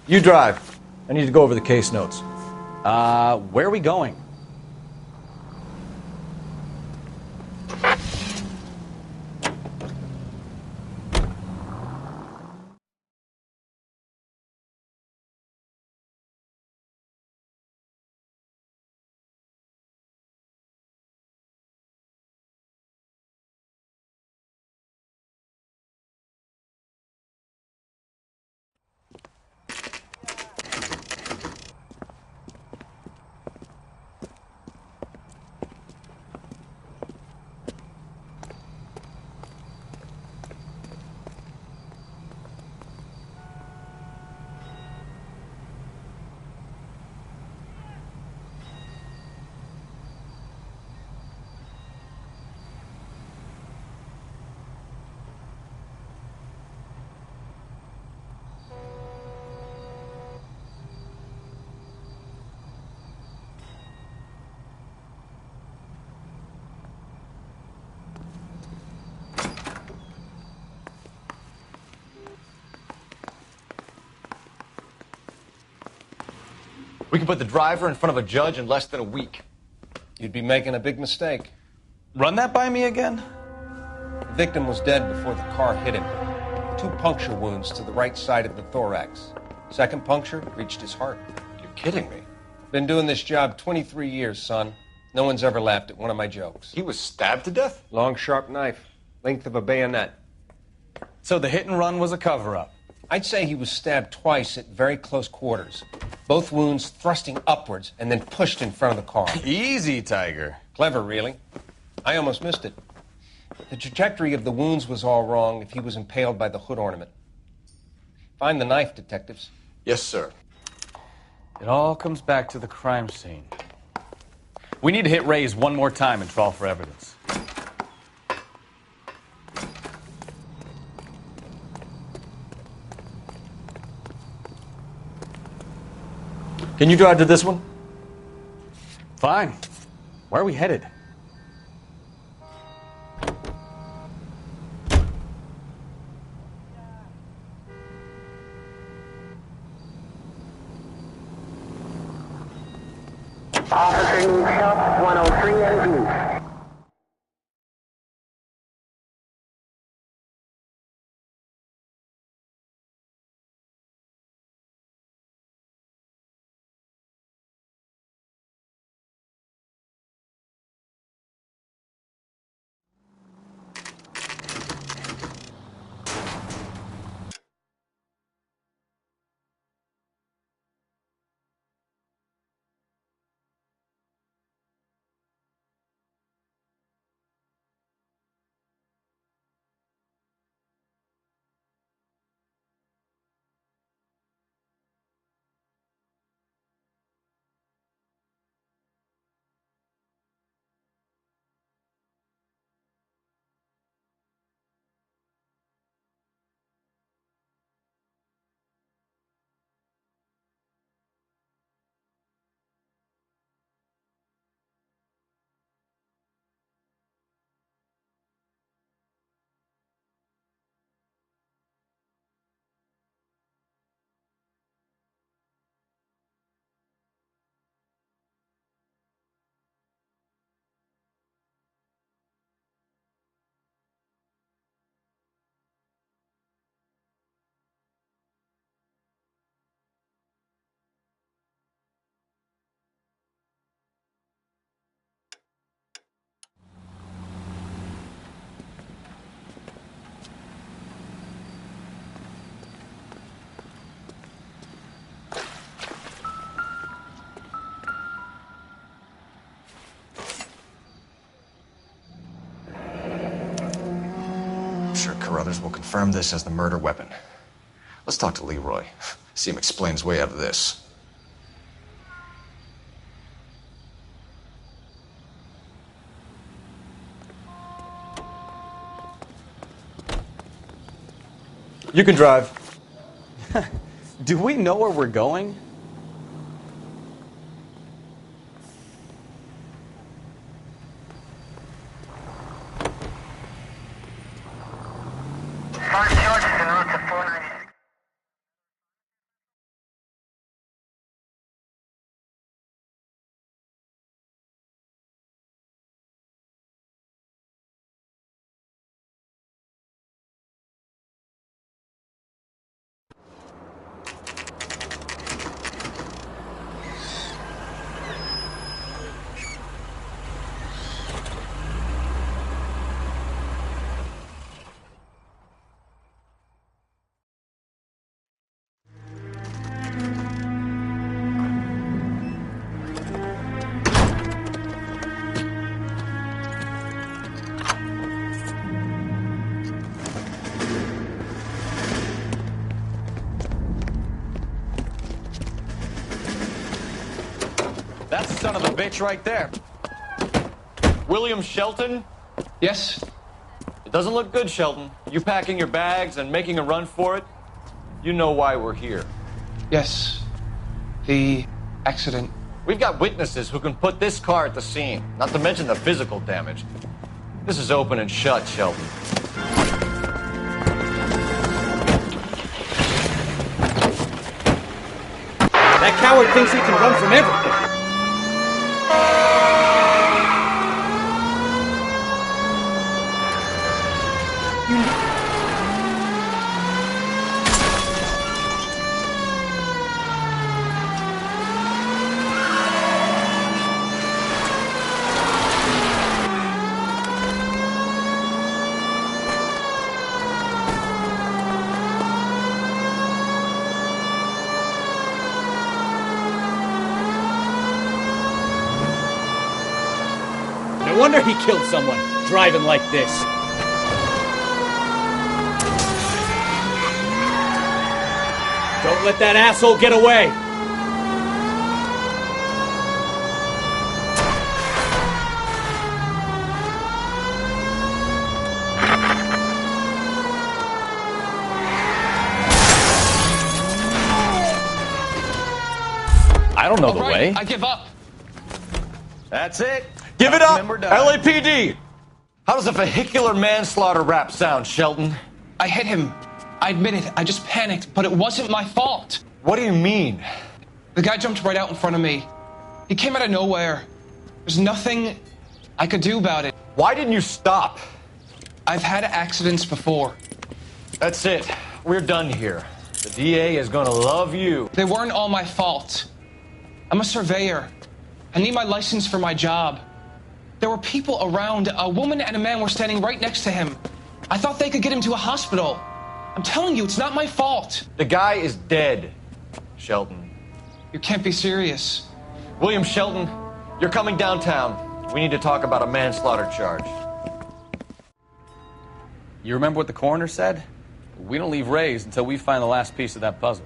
You drive. I need to go over the case notes. Where are we going? We can put the driver in front of a judge in less than a week. You'd be making a big mistake. Run that by me again? The victim was dead before the car hit him. 2 puncture wounds to the right side of the thorax. Second puncture reached his heart. You're kidding me. Been doing this job 23 years, son. No one's ever laughed at one of my jokes. He was stabbed to death? Long, sharp knife. Length of a bayonet. So the hit and run was a cover-up? I'd say he was stabbed twice at very close quarters. Both wounds thrusting upwards and then pushed in front of the car. Easy, Tiger. Clever, really. I almost missed it. The trajectory of the wounds was all wrong if he was impaled by the hood ornament. Find the knife, detectives. Yes, sir. It all comes back to the crime scene. We need to hit Ray's one more time and trawl for evidence. Can you drive to this one? Fine. Where are we headed? Officer needs help, 103 and blue. Sure Carruthers will confirm this as the murder weapon. Let's talk to Leroy. See him explain his way out of this. You can drive. Do we know where we're going? Five charges en route to 496. That son of a bitch right there. William Shelton? Yes? It doesn't look good, Shelton. You packing your bags and making a run for it? You know why we're here. Yes. The accident. We've got witnesses who can put this car at the scene, not to mention the physical damage. This is open and shut, Shelton. That coward thinks he can run from everything. No wonder he killed someone, driving like this. Don't let that asshole get away! I don't know the way. I give up. That's it. Give it up, Remember, done. LAPD! How does a vehicular manslaughter rap sound, Shelton? I hit him. I admit it. I just panicked, but it wasn't my fault. What do you mean? The guy jumped right out in front of me. He came out of nowhere. There's nothing I could do about it. Why didn't you stop? I've had accidents before. That's it. We're done here. The DA is gonna love you. They weren't all my fault. I'm a surveyor. I need my license for my job. There were people around. A woman and a man were standing right next to him. I thought they could get him to a hospital. I'm telling you, it's not my fault. The guy is dead, Shelton. You can't be serious. William Shelton, you're coming downtown. We need to talk about a manslaughter charge. You remember what the coroner said? We don't leave Ray's until we find the last piece of that puzzle.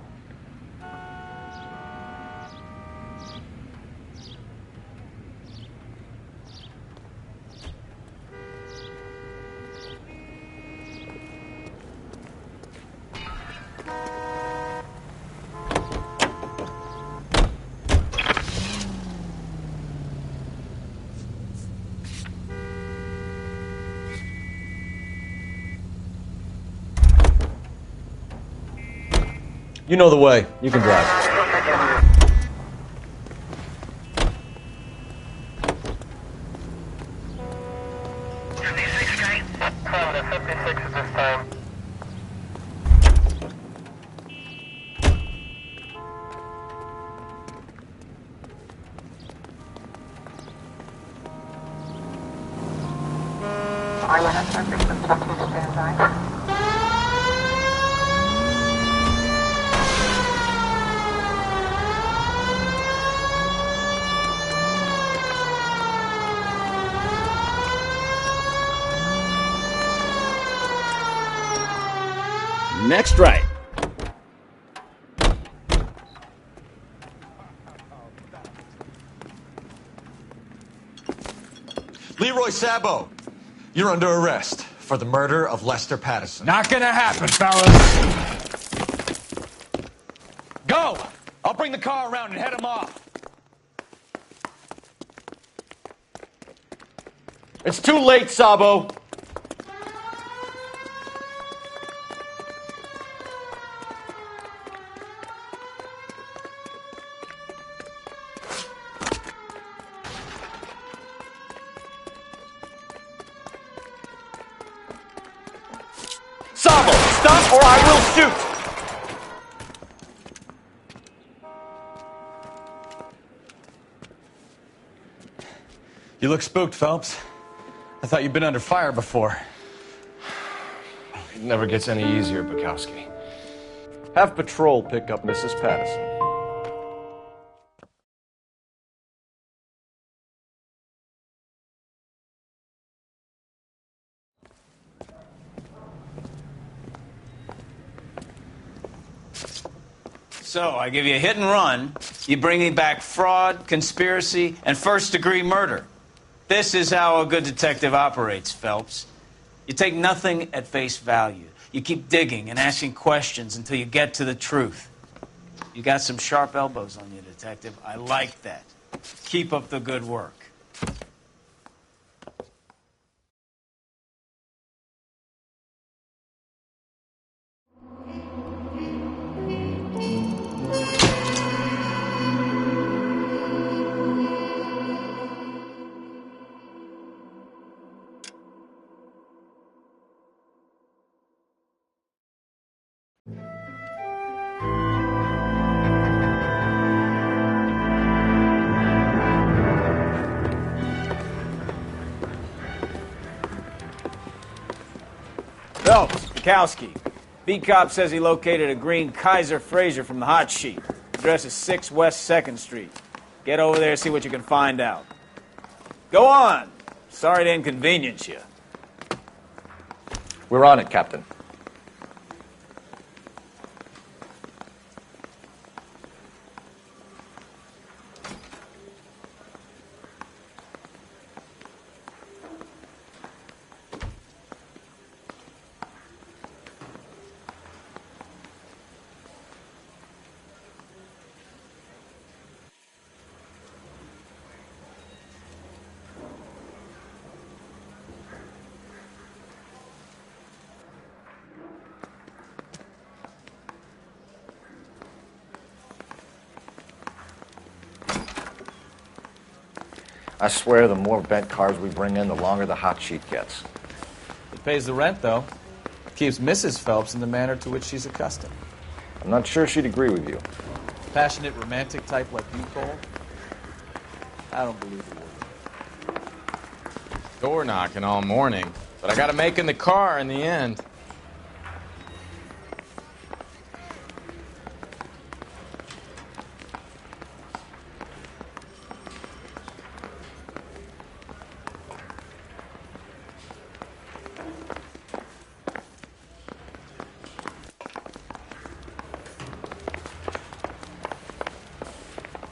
You know the way. You can drive. Next right. Leroy Sabo, you're under arrest for the murder of Lester Patterson. Not gonna happen, fellas. Go! I'll bring the car around and head him off. It's too late, Sabo. Sabo, stop or I will shoot! You look spooked, Phelps. I thought you'd been under fire before. It never gets any easier, Bukowski. Have patrol pick up Mrs. Patterson. So, I give you a hit and run. You bring me back fraud, conspiracy, and first-degree murder. This is how a good detective operates, Phelps. You take nothing at face value. You keep digging and asking questions until you get to the truth. You got some sharp elbows on you, detective. I like that. Keep up the good work. Phelps, Bukowski. B-Cop says he located a green Kaiser Fraser from the hot sheet. Address is 6 West 2nd Street. Get over there, see what you can find out. Go on. Sorry to inconvenience you. We're on it, Captain. I swear the more bent cars we bring in, the longer the hot sheet gets. It pays the rent, though. Keeps Mrs. Phelps in the manner to which she's accustomed. I'm not sure she'd agree with you. Passionate, romantic type like you, Cole? I don't believe a word. Door knocking all morning, but I gotta make in the car in the end.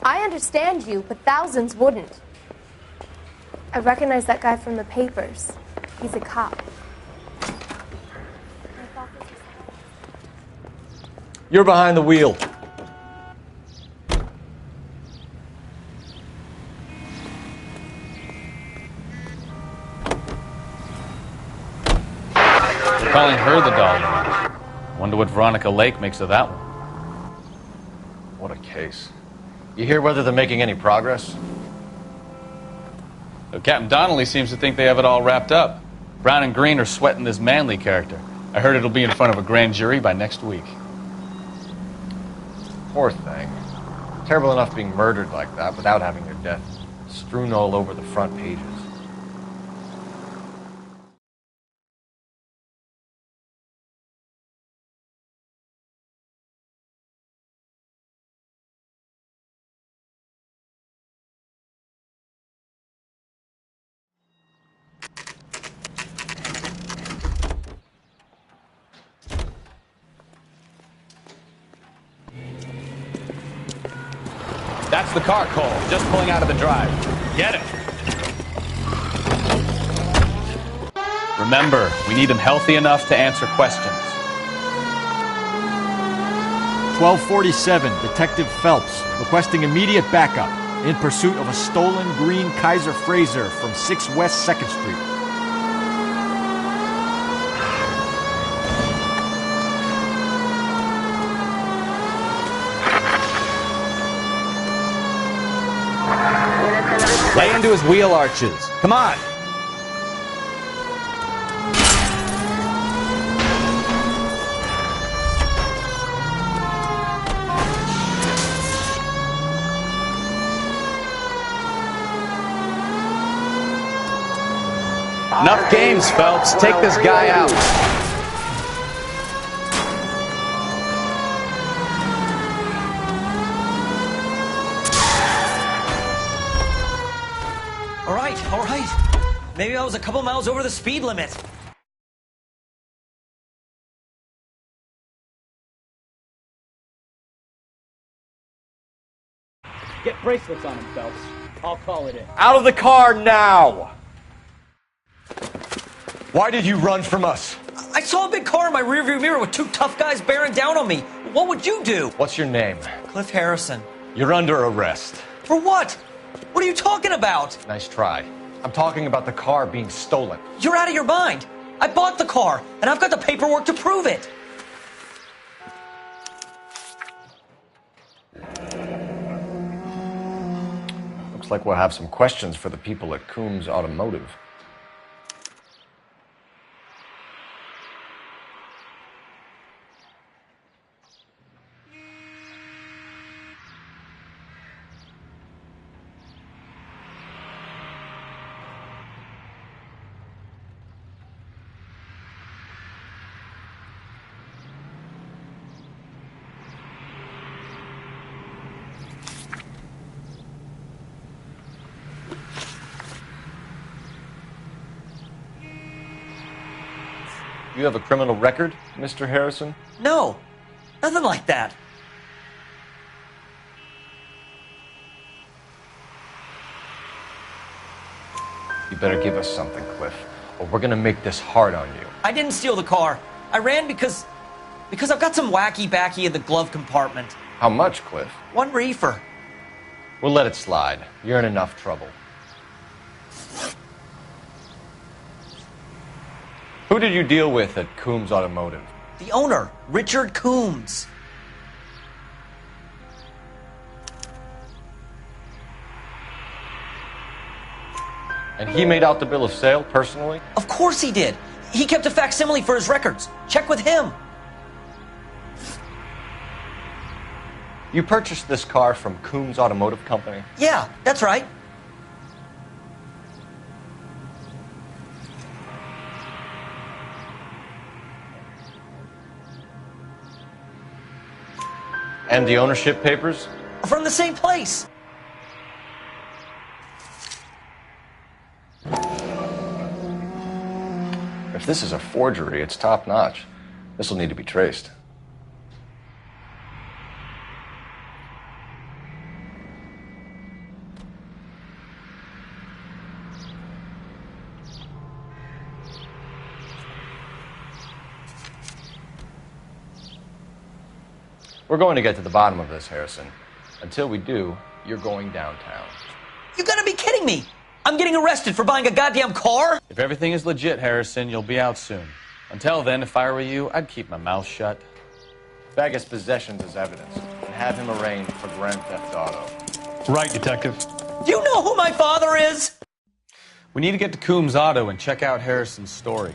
I understand you, but thousands wouldn't. I recognize that guy from the papers. He's a cop. You're behind the wheel. They're calling her the Dolly. Wonder what Veronica Lake makes of that one. What a case. You hear whether they're making any progress? Captain Donnelly seems to think they have it all wrapped up. Brown and Green are sweating this Manley character. I heard it'll be in front of a grand jury by next week. Poor thing. Terrible enough being murdered like that without having their death strewn all over the front pages. That's the car, Cole. Just pulling out of the drive. Get it. Remember, we need him healthy enough to answer questions. 1247, Detective Phelps, requesting immediate backup in pursuit of a stolen green Kaiser Fraser from 6 West 2nd Street. Lay into his wheel arches. Come on. Enough games, Phelps. Take this guy out. All right. Maybe I was a couple miles over the speed limit. Get bracelets on him, Phelps. I'll call it in. Out of the car now! Why did you run from us? I saw a big car in my rearview mirror with two tough guys bearing down on me. What would you do? What's your name? Cliff Harrison. You're under arrest. For what? What are you talking about? Nice try. I'm talking about the car being stolen. You're out of your mind. I bought the car, and I've got the paperwork to prove it. Looks like we'll have some questions for the people at Coombs Automotive. You have a criminal record, Mr. Harrison? No, nothing like that. You better give us something, Cliff, or we're gonna make this hard on you. I didn't steal the car. I ran because I've got some wacky backy in the glove compartment. How much, Cliff? 1 reefer. We'll let it slide. You're in enough trouble. Who did you deal with at Coombs Automotive? The owner, Richard Coombs. And he made out the bill of sale personally? Of course he did. He kept a facsimile for his records. Check with him. You purchased this car from Coombs Automotive Company? Yeah, that's right. And the ownership papers? From the same place. If this is a forgery, it's top-notch. This will need to be traced. We're going to get to the bottom of this, Harrison. Until we do, you're going downtown. You gotta be kidding me! I'm getting arrested for buying a goddamn car? If everything is legit, Harrison, you'll be out soon. Until then, if I were you, I'd keep my mouth shut. Bag his possessions as evidence and have him arraigned for grand theft auto. Right, Detective. Do you know who my father is? We need to get to Coombs Auto and check out Harrison's story.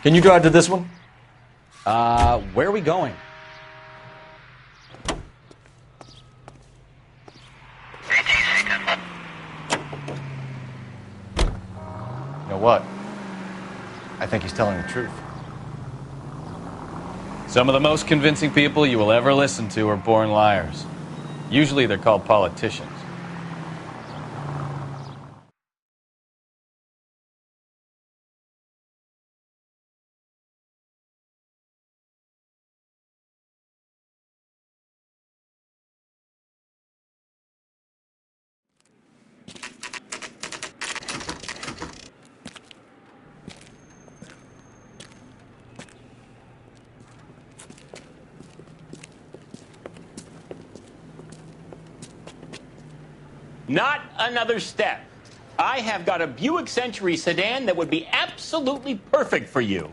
Can you drive to this one? Where are we going? You know what? I think he's telling the truth. Some of the most convincing people you will ever listen to are born liars. Usually they're called politicians. Not another step. I have got a Buick Century sedan that would be absolutely perfect for you.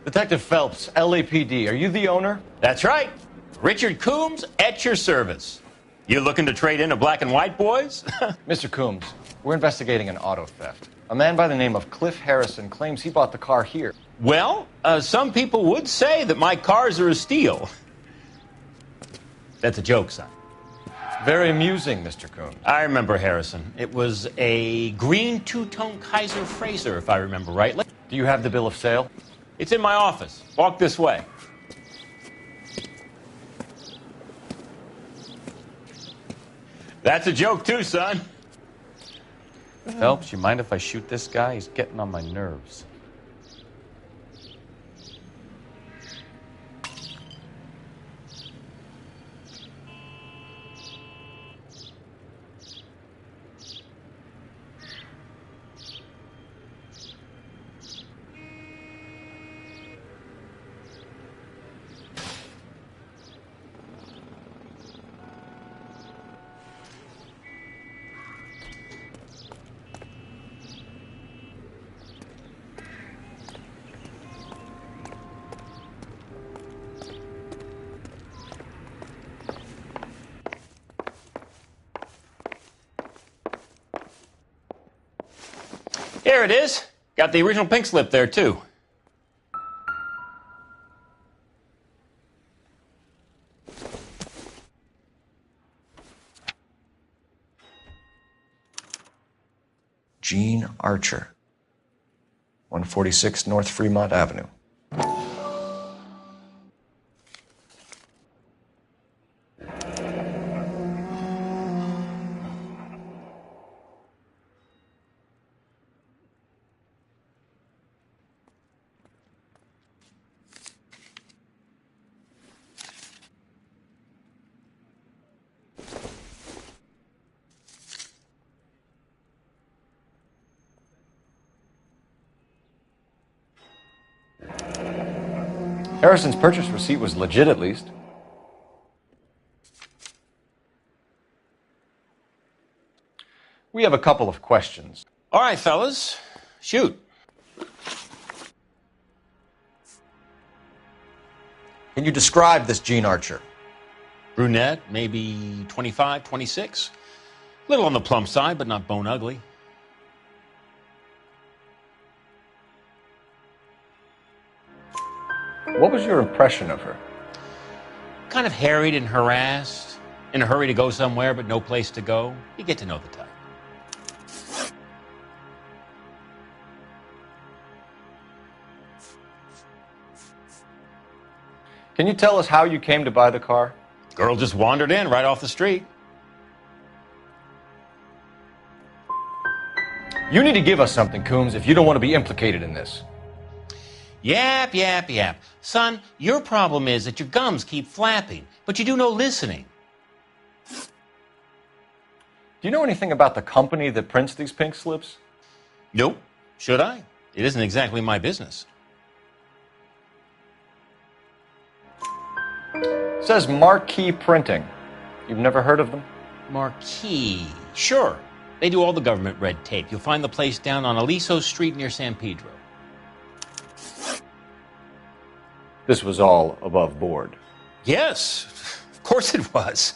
Detective Phelps, LAPD, are you the owner? That's right. Richard Coombs at your service. You looking to trade in a black and white, boys? Mr. Coombs, we're investigating an auto theft. A man by the name of Cliff Harrison claims he bought the car here. Well, some people would say that my cars are a steal. That's a joke, son. Very amusing, Mr. Coombs. I remember Harrison. It was a green two-tone Kaiser Frazer, if I remember rightly. Do you have the bill of sale? It's in my office. Walk this way. That's a joke, too, son. Phelps, you mind if I shoot this guy? He's getting on my nerves. Here it is. Got the original pink slip there, too. Gene Archer, 146 North Fremont Avenue. Harrison's purchase receipt was legit, at least. We have a couple of questions. All right, fellas, shoot. Can you describe this Gene Archer? Brunette, maybe 25, 26. Little on the plump side, but not bone ugly. What was your impression of her? Kind of harried and harassed, in a hurry to go somewhere, but no place to go. You get to know the type. Can you tell us how you came to buy the car? Girl just wandered in right off the street. You need to give us something, Coombs, if you don't want to be implicated in this. Yap, yap, yap. Son, your problem is that your gums keep flapping, but you do no listening. Do you know anything about the company that prints these pink slips? Nope. Should I? It isn't exactly my business. It says Marquee Printing. You've never heard of them? Marquee. Sure. They do all the government red tape. You'll find the place down on Aliso Street near San Pedro. This was all above board. Yes, of course it was.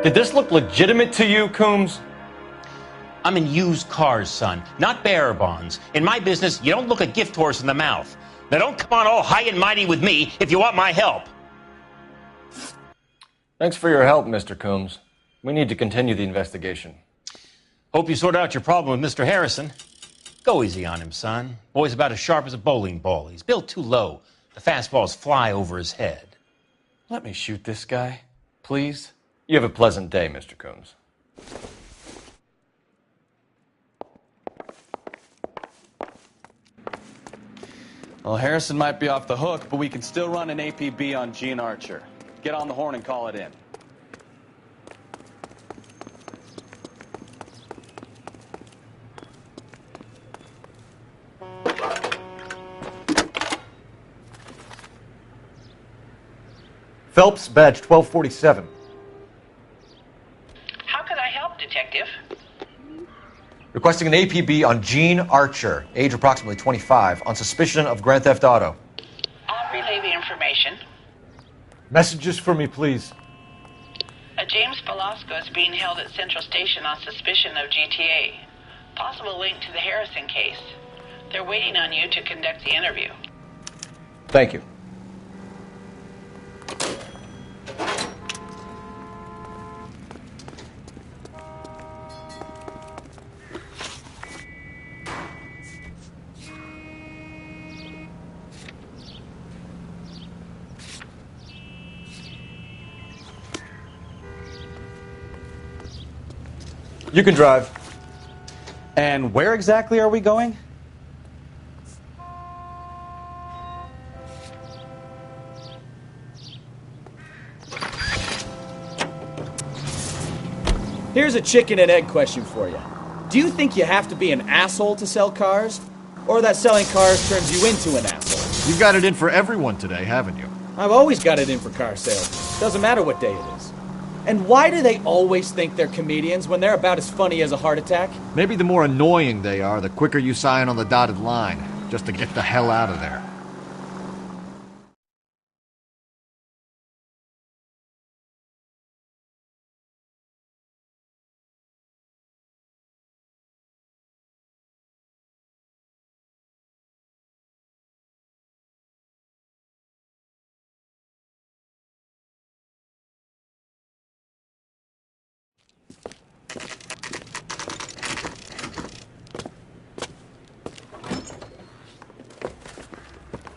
Did this look legitimate to you, Coombs? I'm in used cars, son, not bearer bonds. In my business, you don't look a gift horse in the mouth. Now don't come on all high and mighty with me if you want my help. Thanks for your help, Mr. Coombs. We need to continue the investigation. Hope you sort out your problem with Mr. Harrison. Go easy on him, son. Boy's about as sharp as a bowling ball. He's built too low. The fastballs fly over his head. Let me shoot this guy, please. You have a pleasant day, Mr. Coombs. Well, Harrison might be off the hook, but we can still run an APB on Gene Archer. Get on the horn and call it in. Phelps, badge 1247. How could I help, Detective? Requesting an APB on Gene Archer, age approximately 25, on suspicion of grand theft auto. I'll relay the information. Messages for me, please. A James Velasco is being held at Central Station on suspicion of GTA. Possible link to the Harrison case. They're waiting on you to conduct the interview. Thank you. You can drive. And where exactly are we going? Here's a chicken and egg question for you. Do you think you have to be an asshole to sell cars? Or that selling cars turns you into an asshole? You've got it in for everyone today, haven't you? I've always got it in for car sales. Doesn't matter what day it is. And why do they always think they're comedians when they're about as funny as a heart attack? Maybe the more annoying they are, the quicker you sign on the dotted line, just to get the hell out of there.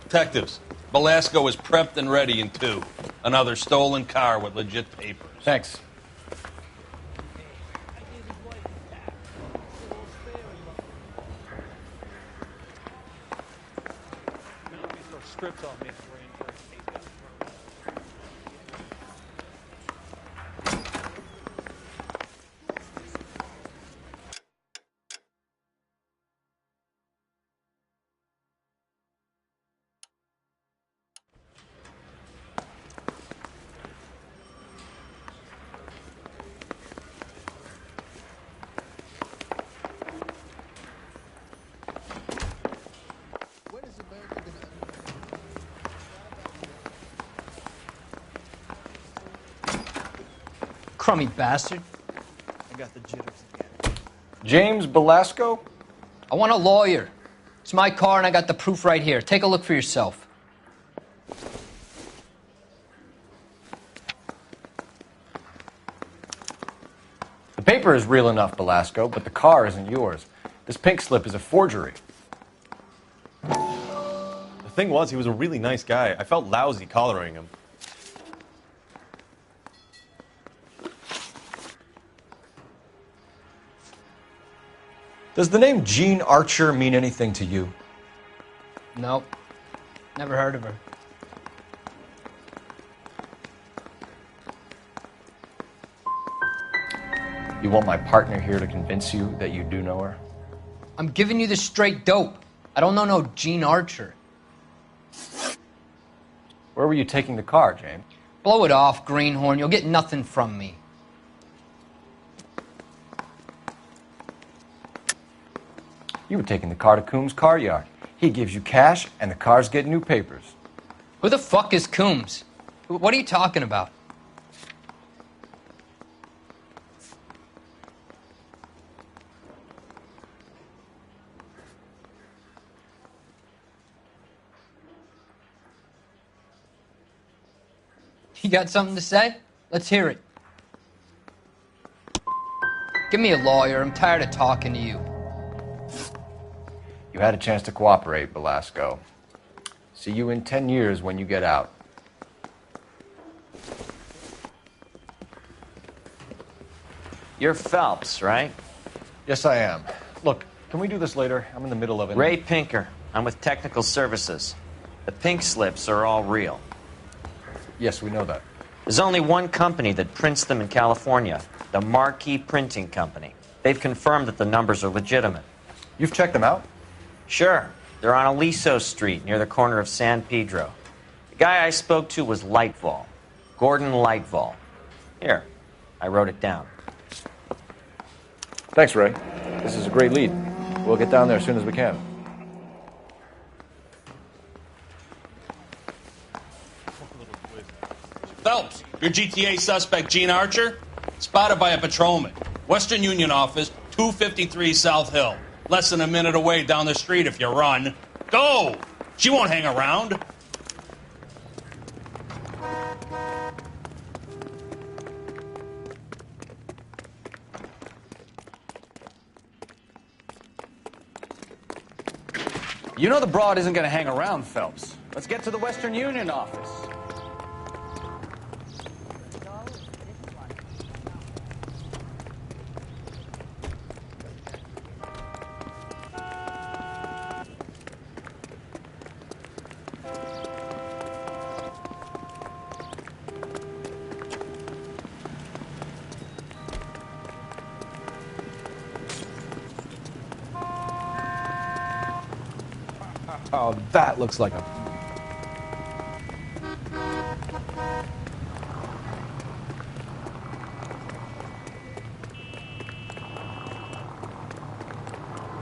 Detectives, Velasco is prepped and ready in 2. Another stolen car with legit papers. Thanks. Script on me. crummy bastard. I got the jitters again. James Belasco? I want a lawyer. It's my car and I got the proof right here. Take a look for yourself. The paper is real enough, Belasco, but the car isn't yours. This pink slip is a forgery. The thing was, he was a really nice guy. I felt lousy collaring him. Does the name Jean Archer mean anything to you? Nope. Never heard of her. You want my partner here to convince you that you do know her? I'm giving you the straight dope. I don't know no Jean Archer. Where were you taking the car, James? Blow it off, greenhorn. You'll get nothing from me. You were taking the car to Coombs' car yard. He gives you cash, and the cars get new papers. Who the fuck is Coombs? What are you talking about? You got something to say? Let's hear it. Give me a lawyer. I'm tired of talking to you. You had a chance to cooperate, Belasco. See you in 10 years when you get out. You're Phelps, right? Yes, I am. Look, can we do this later? I'm in the middle of it. Ray Pinker. I'm with Technical Services. The pink slips are all real. Yes, we know that. There's only one company that prints them in California, the Marquee Printing Company. They've confirmed that the numbers are legitimate. You've checked them out? Sure. They're on Aliso Street, near the corner of San Pedro. The guy I spoke to was Lightval. Gordon Lightval. Here, I wrote it down. Thanks, Ray. This is a great lead. We'll get down there as soon as we can. Phelps, your GTA suspect, Gene Archer, spotted by a patrolman. Western Union office, 253 South Hill. Less than a minute away down the street if you run. Go! She won't hang around. You know the broad isn't going to hang around, Phelps. Let's get to the Western Union office. Oh, that looks like a...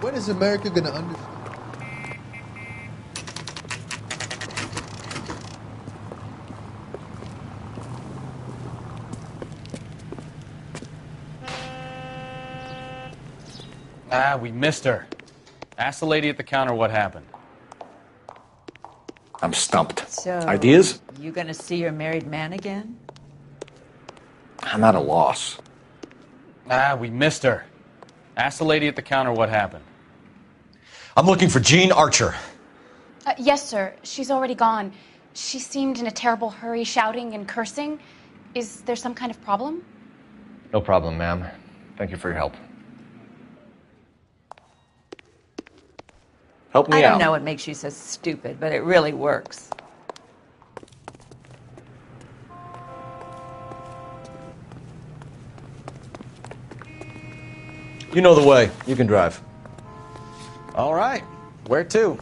When is America gonna understand? We missed her. Ask the lady at the counter what happened. I'm stumped. So, Ideas? You gonna see your married man again? I'm at a loss. We missed her. Ask the lady at the counter what happened. I'm looking for Jean Archer. Yes, sir. She's already gone. She seemed in a terrible hurry, shouting and cursing. Is there some kind of problem? No problem, ma'am. Thank you for your help. Help me I out. don't know what makes you so stupid, but it really works. You know the way. You can drive. All right. Where to?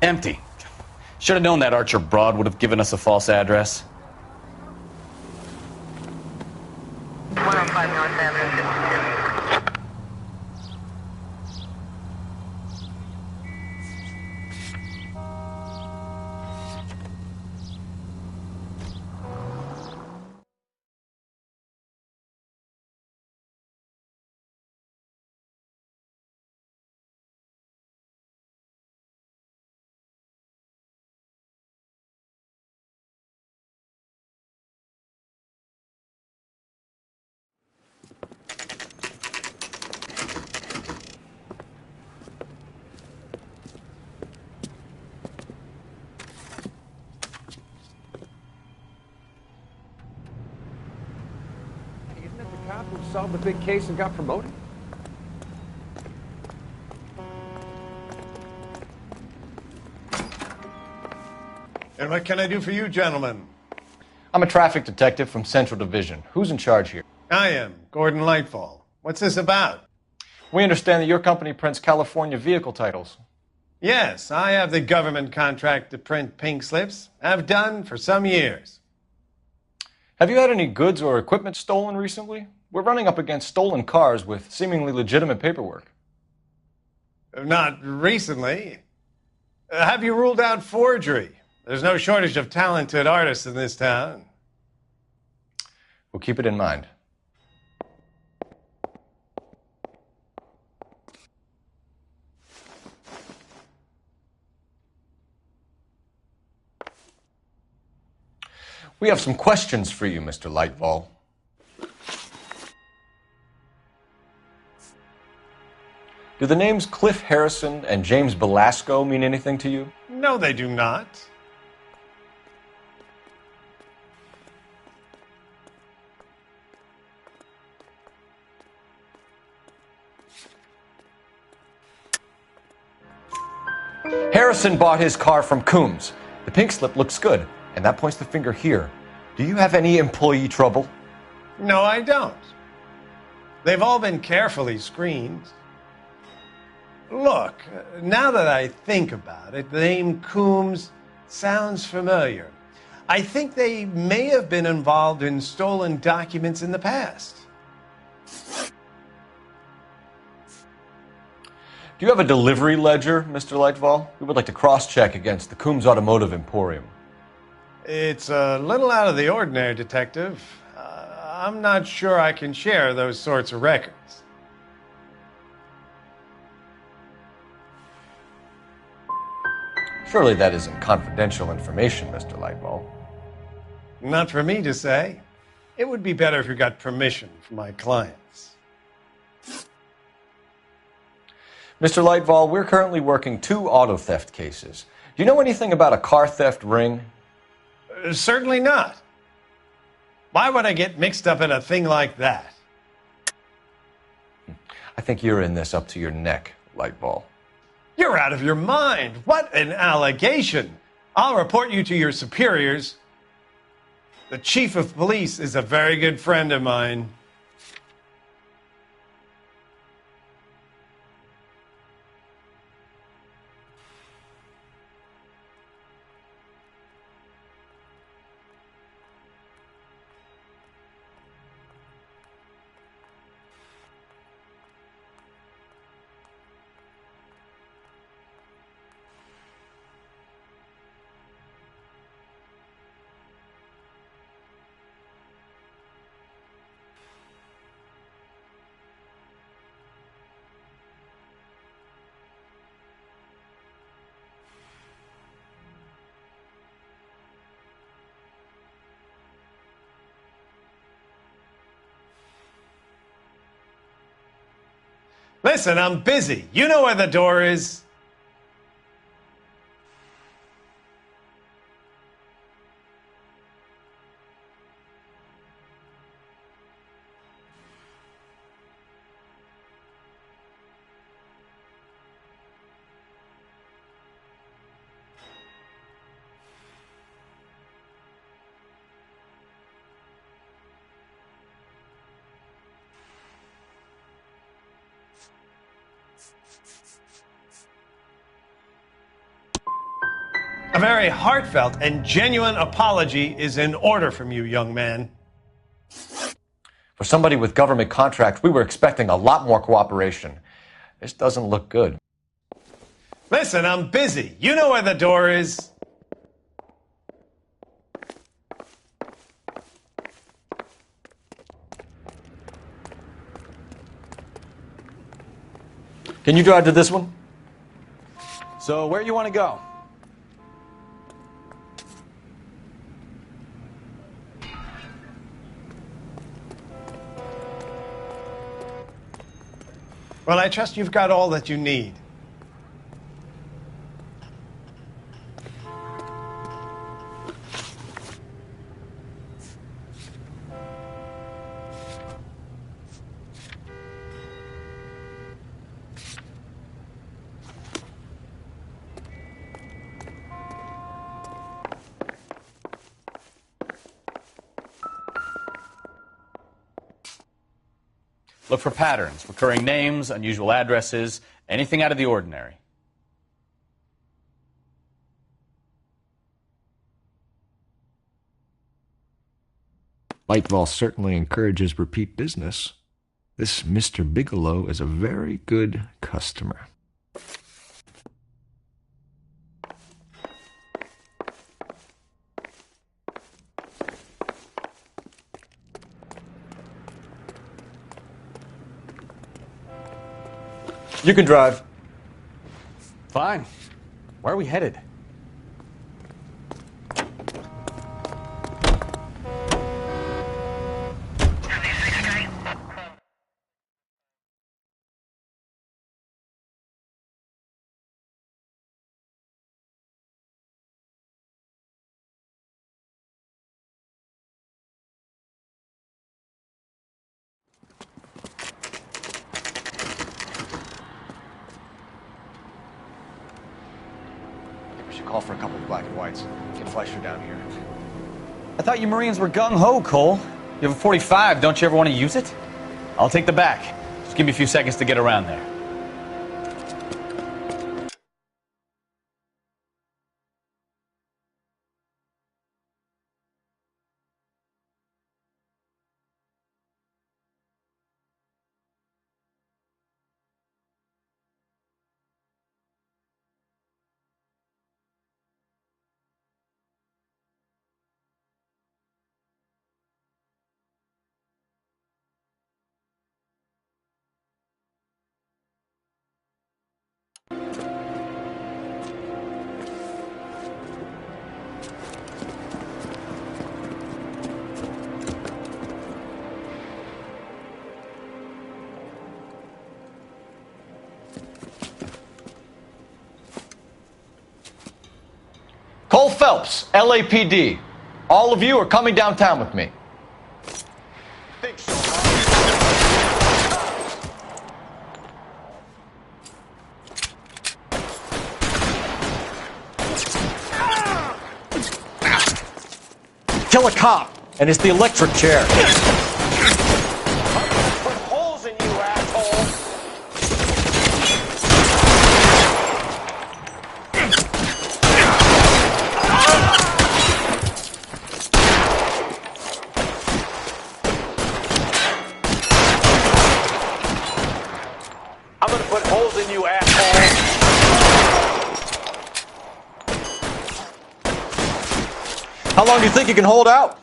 Empty. Should have known that Archer broad would have given us a false address. 105 North Avenue, 52. Isn't it the cop who solved the big case and got promoted? And what can I do for you, gentlemen? I'm a traffic detective from Central Division. Who's in charge here? I am, Gordon Lightfall. What's this about? We understand that your company prints California vehicle titles. Yes, I have the government contract to print pink slips. I've done for some years. Have you had any goods or equipment stolen recently? We're running up against stolen cars with seemingly legitimate paperwork. Not recently. Have you ruled out forgery? There's no shortage of talented artists in this town. We'll keep it in mind. We have some questions for you, Mr. Lightfall. Do the names Cliff Harrison and James Belasco mean anything to you? No, they do not. Harrison bought his car from Coombs. The pink slip looks good, and that points the finger here. Do you have any employee trouble? No, I don't. They've all been carefully screened. Look, now that I think about it, the name Coombs sounds familiar. I think they may have been involved in stolen documents in the past. Do you have a delivery ledger, Mr. Lightfall? We would like to cross-check against the Coombs Automotive Emporium. It's a little out of the ordinary, Detective. I'm not sure I can share those sorts of records. Surely that isn't confidential information, Mr. Lightfall. Not for me to say. It would be better if you got permission from my clients. Mr. Lightfall, we're currently working 2 auto theft cases. Do you know anything about a car theft ring? Certainly not. Why would I get mixed up in a thing like that? I think you're in this up to your neck, Lightfall. You're out of your mind. What an allegation. I'll report you to your superiors. The chief of police is a very good friend of mine. Listen, I'm busy. You know where the door is. very heartfelt and genuine apology is in order from you, young man. For somebody with government contracts, we were expecting a lot more cooperation. This doesn't look good. Listen, I'm busy. You know where the door is. Can you drive to this one? So, where you want to go? Well, I trust you've got all that you need. Look for patterns, recurring names, unusual addresses, anything out of the ordinary. Lightball certainly encourages repeat business. This Mr. Bigelow is a very good customer. You can drive. Fine. Where are we headed? Call for a couple of black and whites. Get Fleischer down here. I thought you Marines were gung-ho, Cole. You have a 45. Don't you ever want to use it? I'll take the back. Just give me a few seconds to get around there. Cole Phelps, LAPD. All of you are coming downtown with me. Think so. Kill a cop, and it's the electric chair. Put holes in you, asshole. I'm gonna put holes in you, asshole. How long do you think you can hold out?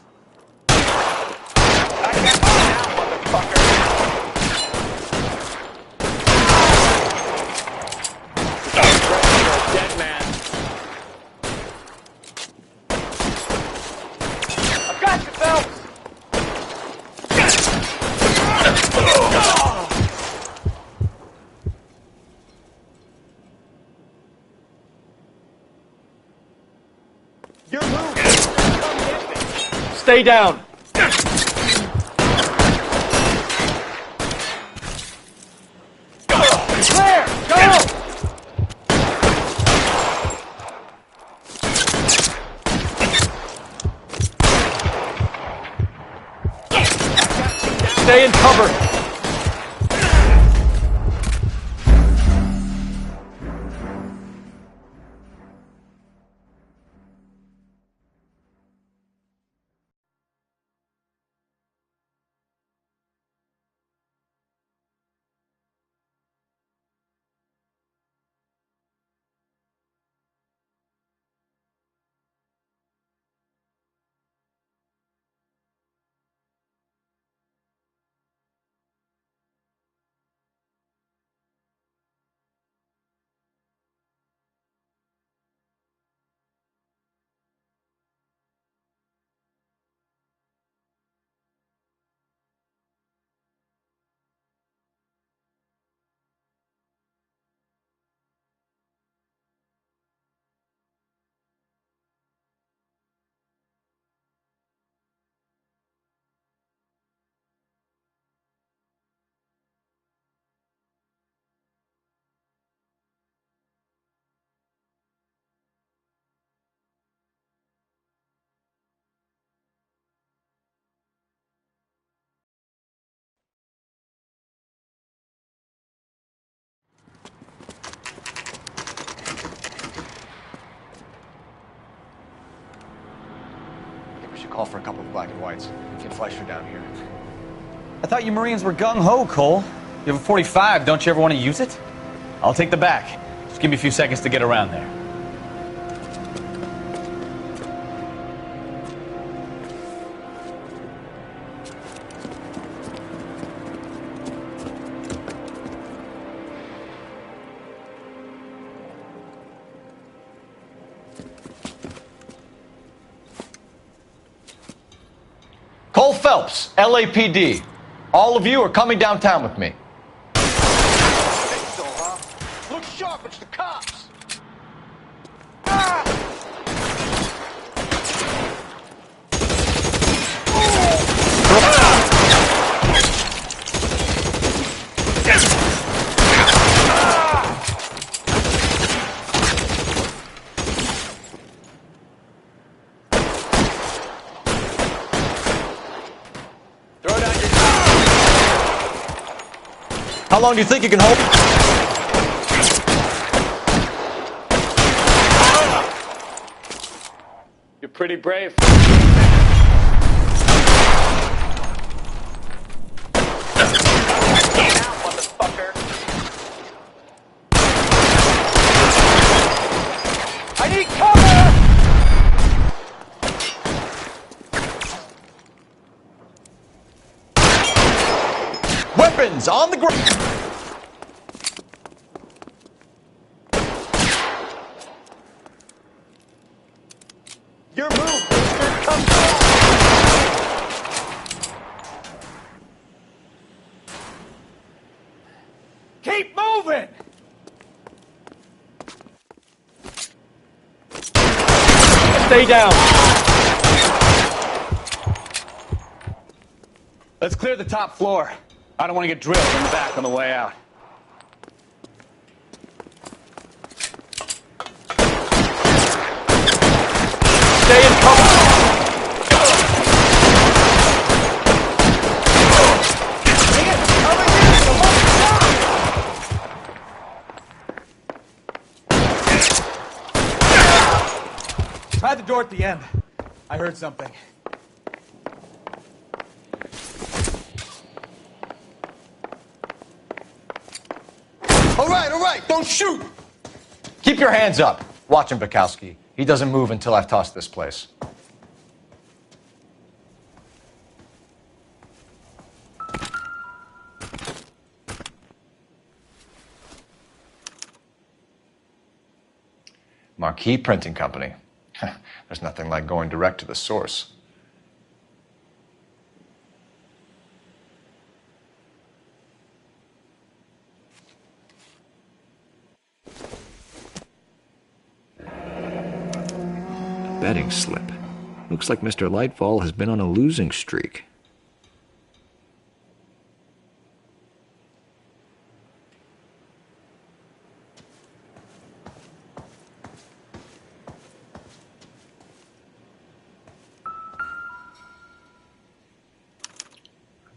Stay down. Clear! Go! Stay in cover. call for a couple of black and whites. Get Fleischer down here. I thought you Marines were gung-ho, Cole. You have a 45. Don't you ever want to use it? I'll take the back. Just give me a few seconds to get around there. Cole Phelps, LAPD. All of you are coming downtown with me. Look sharp, it's the cops! How long do you think you can hold? You're pretty brave. I need cover! Weapons on the ground! Your move, mister. Come on! Keep moving! Stay down! Let's clear the top floor. I don't want to get drilled in the back on the way out. Stay in cover! Try the door at the end. I heard something. All right, don't shoot! Keep your hands up. Watch him, Bukowski. He doesn't move until I've tossed this place. Marquee Printing Company. There's nothing like going direct to the source. Betting slip. Looks like Mr. Lightfall has been on a losing streak.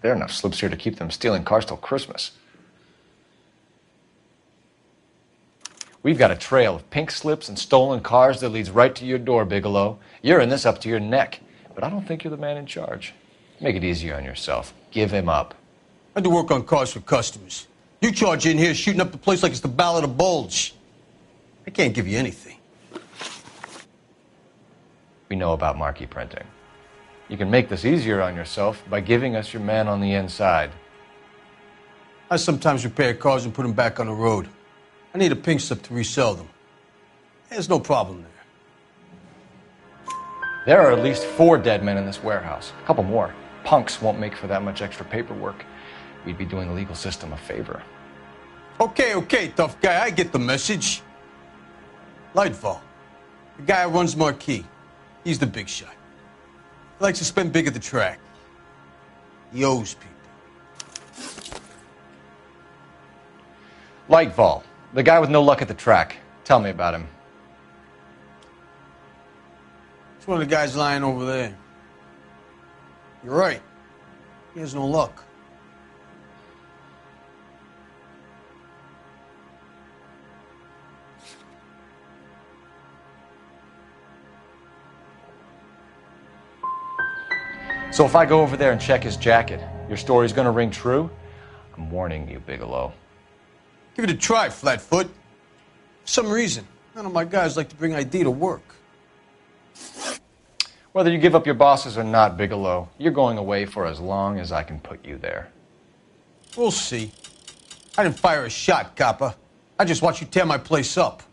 There are enough slips here to keep them stealing cars till Christmas. We've got a trail of pink slips and stolen cars that leads right to your door, Bigelow. You're in this up to your neck, but I don't think you're the man in charge. Make it easier on yourself. Give him up. I do work on cars for customers. You charge in here shooting up the place like it's the Ballad of Bulge. I can't give you anything. We know about marquee printing. You can make this easier on yourself by giving us your man on the inside. I sometimes repair cars and put them back on the road. I need a pink slip to resell them. There's no problem there. There are at least 4 dead men in this warehouse. A couple more. Punks won't make for that much extra paperwork. We'd be doing the legal system a favor. Okay, tough guy. I get the message. Lightfall, the guy who runs Marquee. He's the big shot. He likes to spend big at the track. He owes people. Lightfall, the guy with no luck at the track. Tell me about him. It's one of the guys lying over there. You're right. He has no luck. So if I go over there and check his jacket, your story's gonna ring true? I'm warning you, Bigelow. Give it a try, Flatfoot. For some reason, none of my guys like to bring ID to work. Whether you give up your bosses or not, Bigelow, you're going away for as long as I can put you there. We'll see. I didn't fire a shot, copper. I just watched you tear my place up.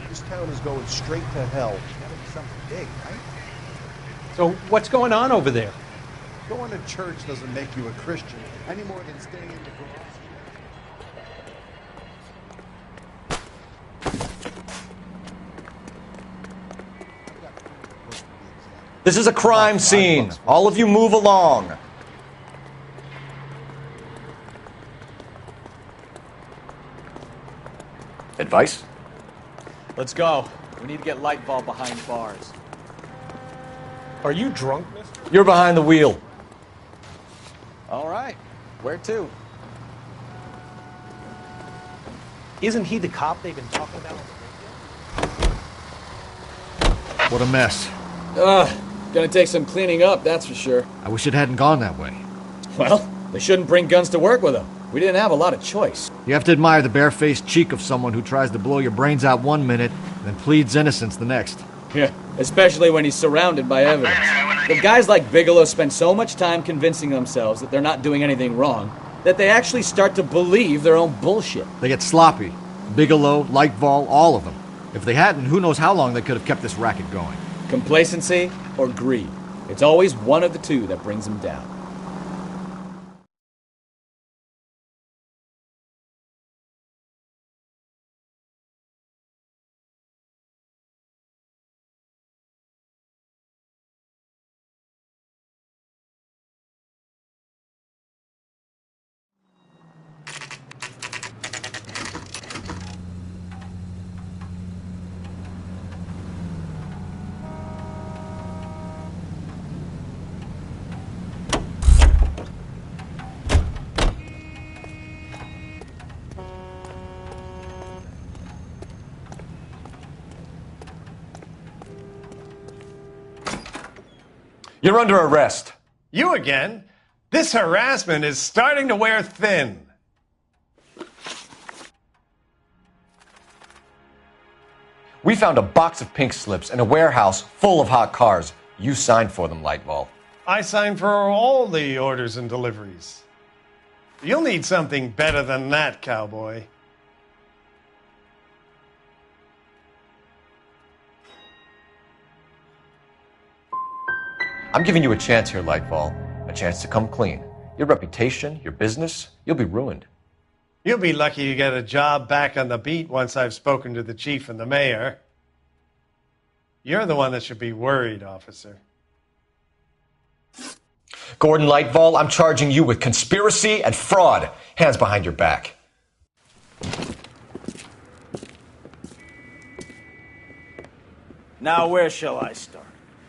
This town is going straight to hell. Gotta be something big, right? So what's going on over there? Going to church doesn't make you a Christian any more than staying in the garage. This is a crime scene. All of you move along. Advice? Let's go. We need to get Lightball behind bars. Are you drunk, mister? You're behind the wheel. All right. Where to? Isn't he the cop they've been talking about? What a mess. Gonna take some cleaning up, that's for sure. I wish it hadn't gone that way. Well, they shouldn't bring guns to work with them. We didn't have a lot of choice. You have to admire the barefaced cheek of someone who tries to blow your brains out one minute, then pleads innocence the next. Yeah, especially when he's surrounded by evidence. But guys like Bigelow spend so much time convincing themselves that they're not doing anything wrong that they actually start to believe their own bullshit. They get sloppy. Bigelow, Lightval, all of them. If they hadn't, who knows how long they could have kept this racket going. Complacency or greed. It's always one of the two that brings them down. You're under arrest. You again? This harassment is starting to wear thin. We found a box of pink slips in a warehouse full of hot cars. You signed for them, Lightball. I signed for all the orders and deliveries. You'll need something better than that, cowboy. I'm giving you a chance here, Lightball. A chance to come clean. Your reputation, your business, you'll be ruined. You'll be lucky to get a job back on the beat once I've spoken to the chief and the mayor. You're the one that should be worried, officer. Gordon Lightball, I'm charging you with conspiracy and fraud. Hands behind your back. Now, where shall I start?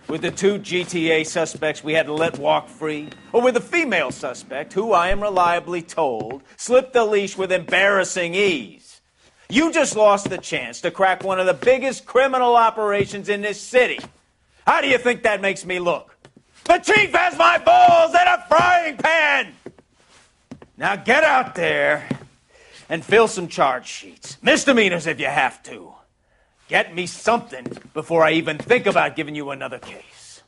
With the two GTA suspects we had to let walk free? Or with the female suspect, who I am reliably told slipped the leash with embarrassing ease? You just lost the chance to crack one of the biggest criminal operations in this city. How do you think that makes me look? The chief has my balls in a frying pan! Now get out there and fill some charge sheets. Misdemeanors if you have to. Get me something before I even think about giving you another case.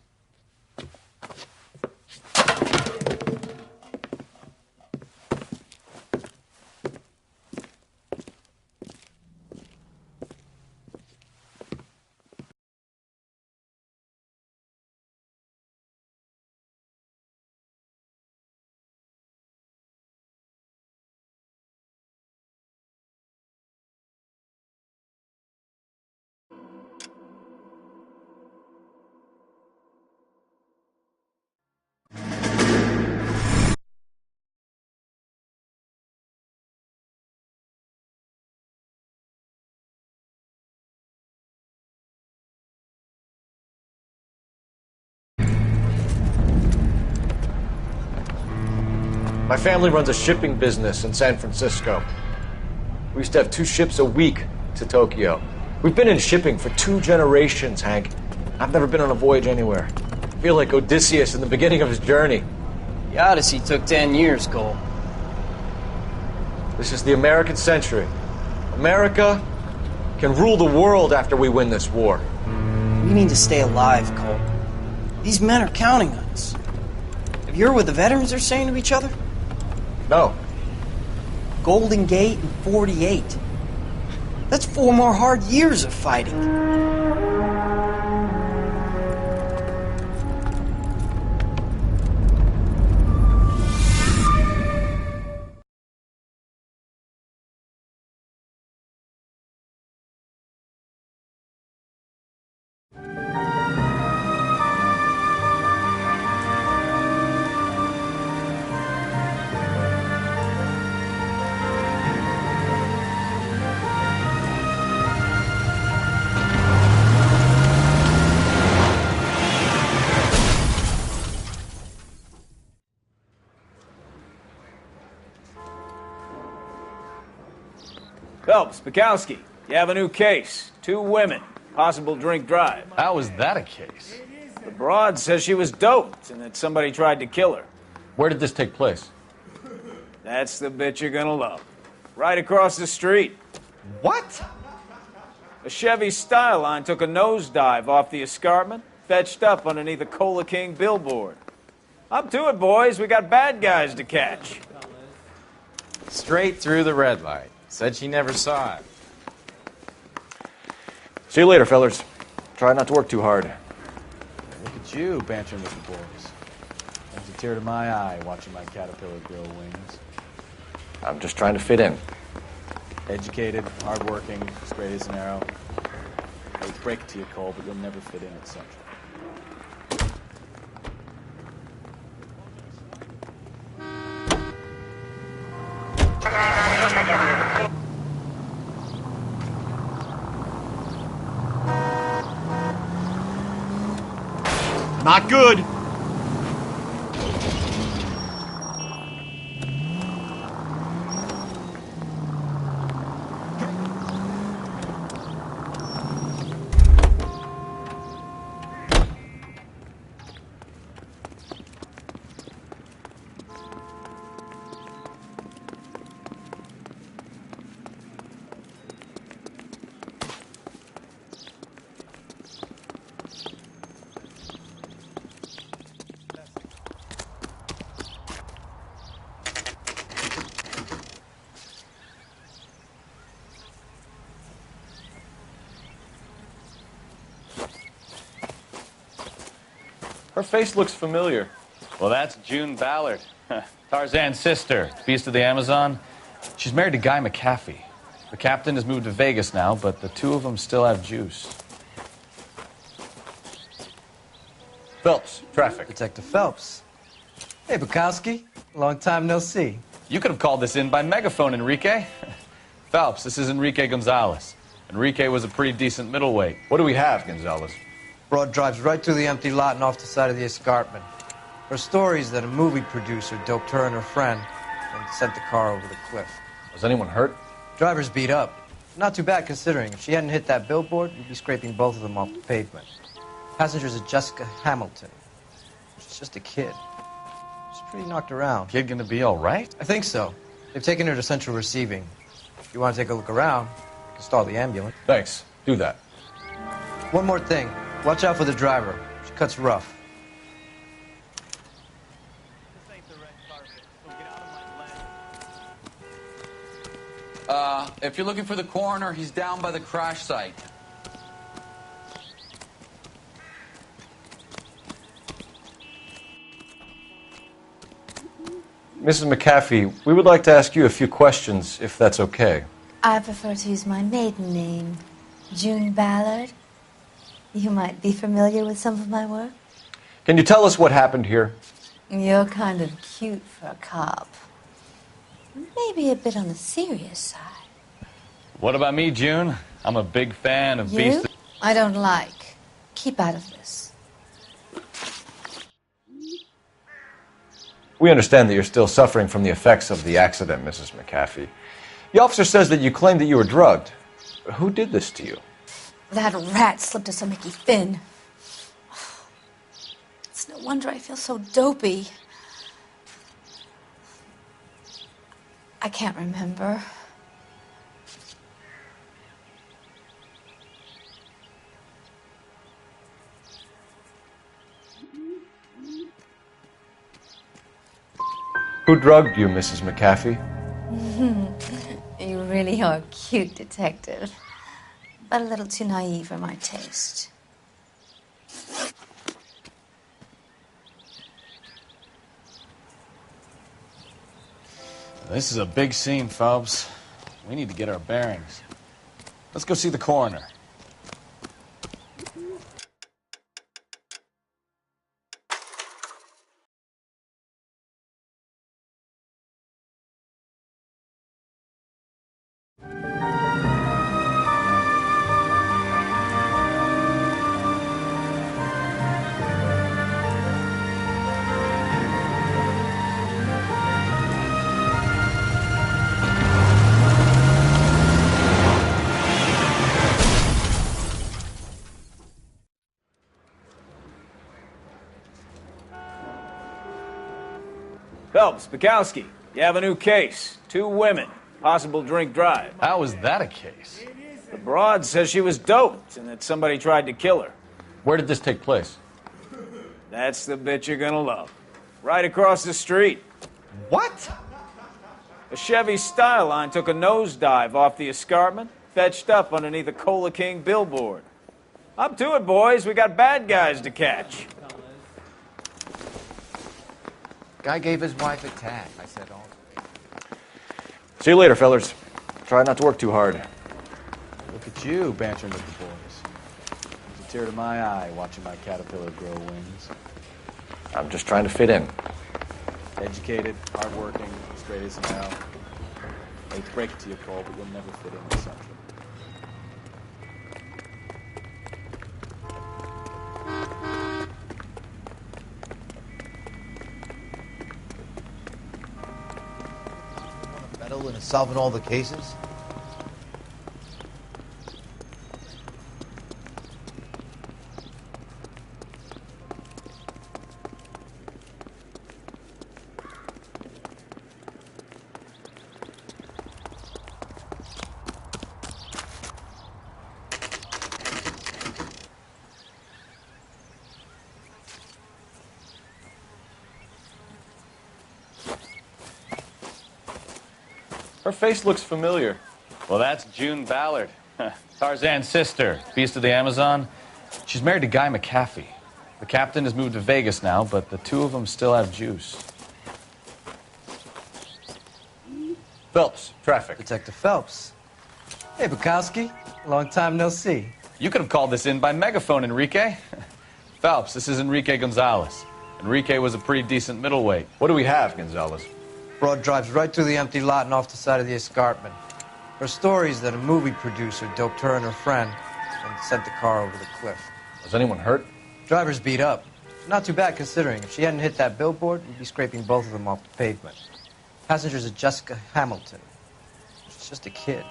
My family runs a shipping business in San Francisco. We used to have 2 ships a week to Tokyo. We've been in shipping for 2 generations, Hank. I've never been on a voyage anywhere. I feel like Odysseus in the beginning of his journey. The Odyssey took 10 years, Cole. This is the American century. America can rule the world after we win this war. We need to stay alive, Cole. These men are counting on us. Have you heard what the veterans are saying to each other? No. Golden Gate and 48. That's 4 more hard years of fighting. Phelps, Bukowski, you have a new case. 2 women, possible drink drive. How is that a case? The broad says she was doped and that somebody tried to kill her. Where did this take place? That's the bit you're gonna love. Right across the street. What? A Chevy Styline took a nosedive off the escarpment, fetched up underneath a Cola King billboard. Up to it, boys. We got bad guys to catch. Straight through the red light. Said she never saw it. See you later, fellers. Try not to work too hard. Look at you, bantering with the boys. Brings a tear to my eye watching my caterpillar grow wings. I'm just trying to fit in. Educated, hardworking, straight as an arrow. I would break it to you, Cole, but you'll never fit in at Central. Not good. Her face looks familiar. Well, that's June Ballard, Tarzan's sister, beast of the Amazon. She's married to Guy McAfee. The captain has moved to Vegas now, but the 2 of them still have juice. Phelps, traffic. Detective Phelps. Hey, Bukowski. Long time no see. You could have called this in by megaphone, Enrique. Phelps, this is Enrique Gonzalez. Enrique was a pretty decent middleweight. What do we have, Gonzalez? Broad drives right through the empty lot and off the side of the escarpment. Her story is that a movie producer doped her and her friend and sent the car over the cliff. Was anyone hurt? Driver's beat up. Not too bad considering. If she hadn't hit that billboard, we'd be scraping both of them off the pavement. Passenger's a Jessica Hamilton. She's just a kid. She's pretty knocked around. Kid gonna be all right? I think so. They've taken her to central receiving. If you want to take a look around, you can stall the ambulance. Thanks. Do that. One more thing. Watch out for the driver. She cuts rough. If you're looking for the coroner, he's down by the crash site. Mrs. McAfee, we would like to ask you a few questions, if that's okay. I prefer to use my maiden name, June Ballard. You might be familiar with some of my work. Can you tell us what happened here? You're kind of cute for a cop. Maybe a bit on the serious side. What about me, June? I'm a big fan of You? Beast. I don't like. Keep out of this. We understand that you're still suffering from the effects of the accident, Mrs. McAfee. The officer says that you claimed that you were drugged. Who did this to you? That rat slipped us a Mickey Finn. It's no wonder I feel so dopey. I can't remember. Who drugged you, Mrs. McAfee? You really are a cute detective, but a little too naive for my taste. This is a big scene, Phelps. We need to get our bearings. Let's go see the coroner. Phelps, Bukowski, you have a new case. 2 women, possible drink drive. How is that a case? The broad says she was doped and that somebody tried to kill her. Where did this take place? That's the bit you're gonna love. Right across the street. What? A Chevy Styline took a nosedive off the escarpment, fetched up underneath a Cola King billboard. Up to it, boys. We got bad guys to catch. Guy gave his wife a tag. I said, oh. See you later, fellers. Try not to work too hard. Look at you bantering with the boys. It's a tear to my eye watching my caterpillar grow wings. I'm just trying to fit in. Educated, hardworking, straight as an arrow. Hate to break it to you, Cole, but you'll never fit in with Central. Meddle in solving all the cases? Her face looks familiar. Well, that's June Ballard, Tarzan's sister, Beast of the Amazon. She's married to Guy McAfee. The captain has moved to Vegas now, but the 2 of them still have juice. Phelps, traffic. Detective Phelps. Hey, Bukowski. Long time no see. You could have called this in by megaphone, Enrique. Phelps, this is Enrique Gonzalez. Enrique was a pretty decent middleweight. What do we have, Gonzalez? Broad drives right through the empty lot and off the side of the escarpment. Her story is that a movie producer doped her and her friend and sent the car over the cliff. Was anyone hurt? Driver's beat up. Not too bad considering. If she hadn't hit that billboard, we'd be scraping both of them off the pavement. Passenger's a Jessica Hamilton. She's just a kid.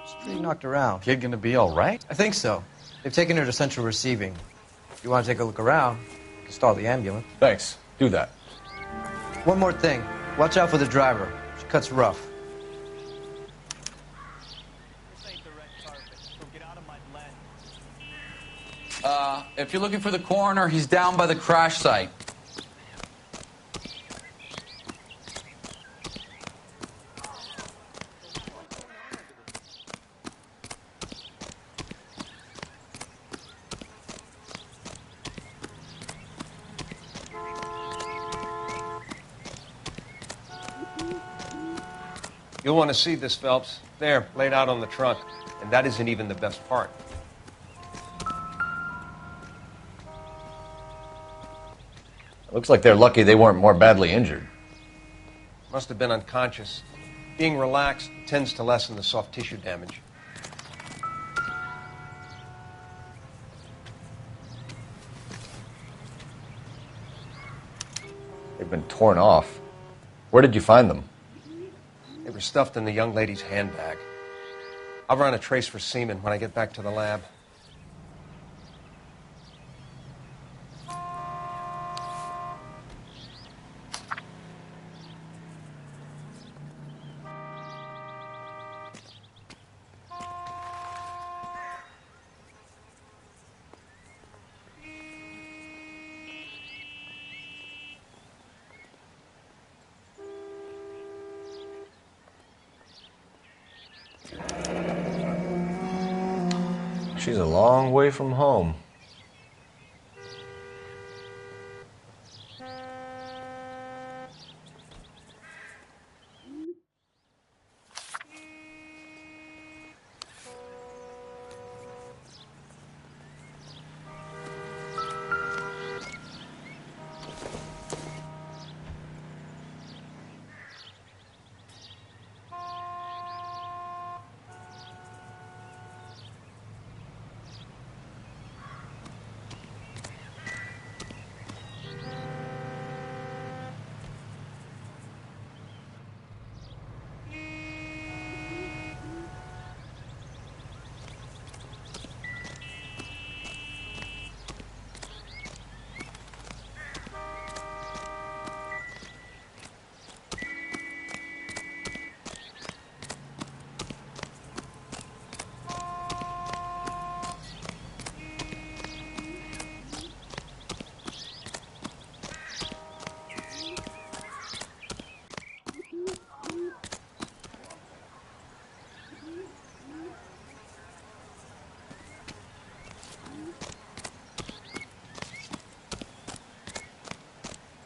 She's pretty knocked around. Kid gonna be all right? I think so. They've taken her to central receiving. If you want to take a look around, you can stall the ambulance. Thanks. Do that. One more thing. Watch out for the driver. She cuts rough. If you're looking for the coroner, he's down by the crash site. You'll want to see this, Phelps. There, laid out on the trunk. And that isn't even the best part. Looks like they're lucky they weren't more badly injured. Must have been unconscious. Being relaxed tends to lessen the soft tissue damage. They've been torn off. Where did you find them? They were stuffed in the young lady's handbag. I'll run a trace for semen when I get back to the lab. She's a long way from home.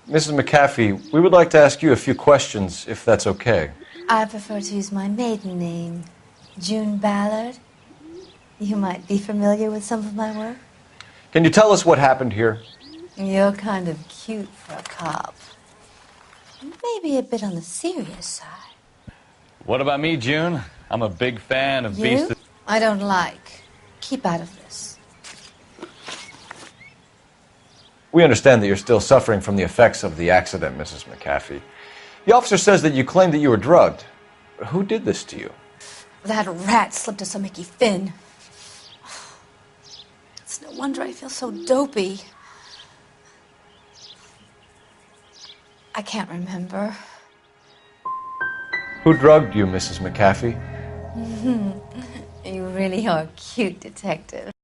Mrs. McAfee, we would like to ask you a few questions, if that's okay. I prefer to use my maiden name, June Ballard. You might be familiar with some of my work. Can you tell us what happened here? You're kind of cute for a cop. Maybe a bit on the serious side. What about me, June? I'm a big fan of You? Beast. I don't like. Keep out of this. We understand that you're still suffering from the effects of the accident, Mrs. McAfee. The officer says that you claimed that you were drugged. Who did this to you? That rat slipped us a Mickey Finn. It's no wonder I feel so dopey. I can't remember. Who drugged you, Mrs. McAfee? You really are a cute detective.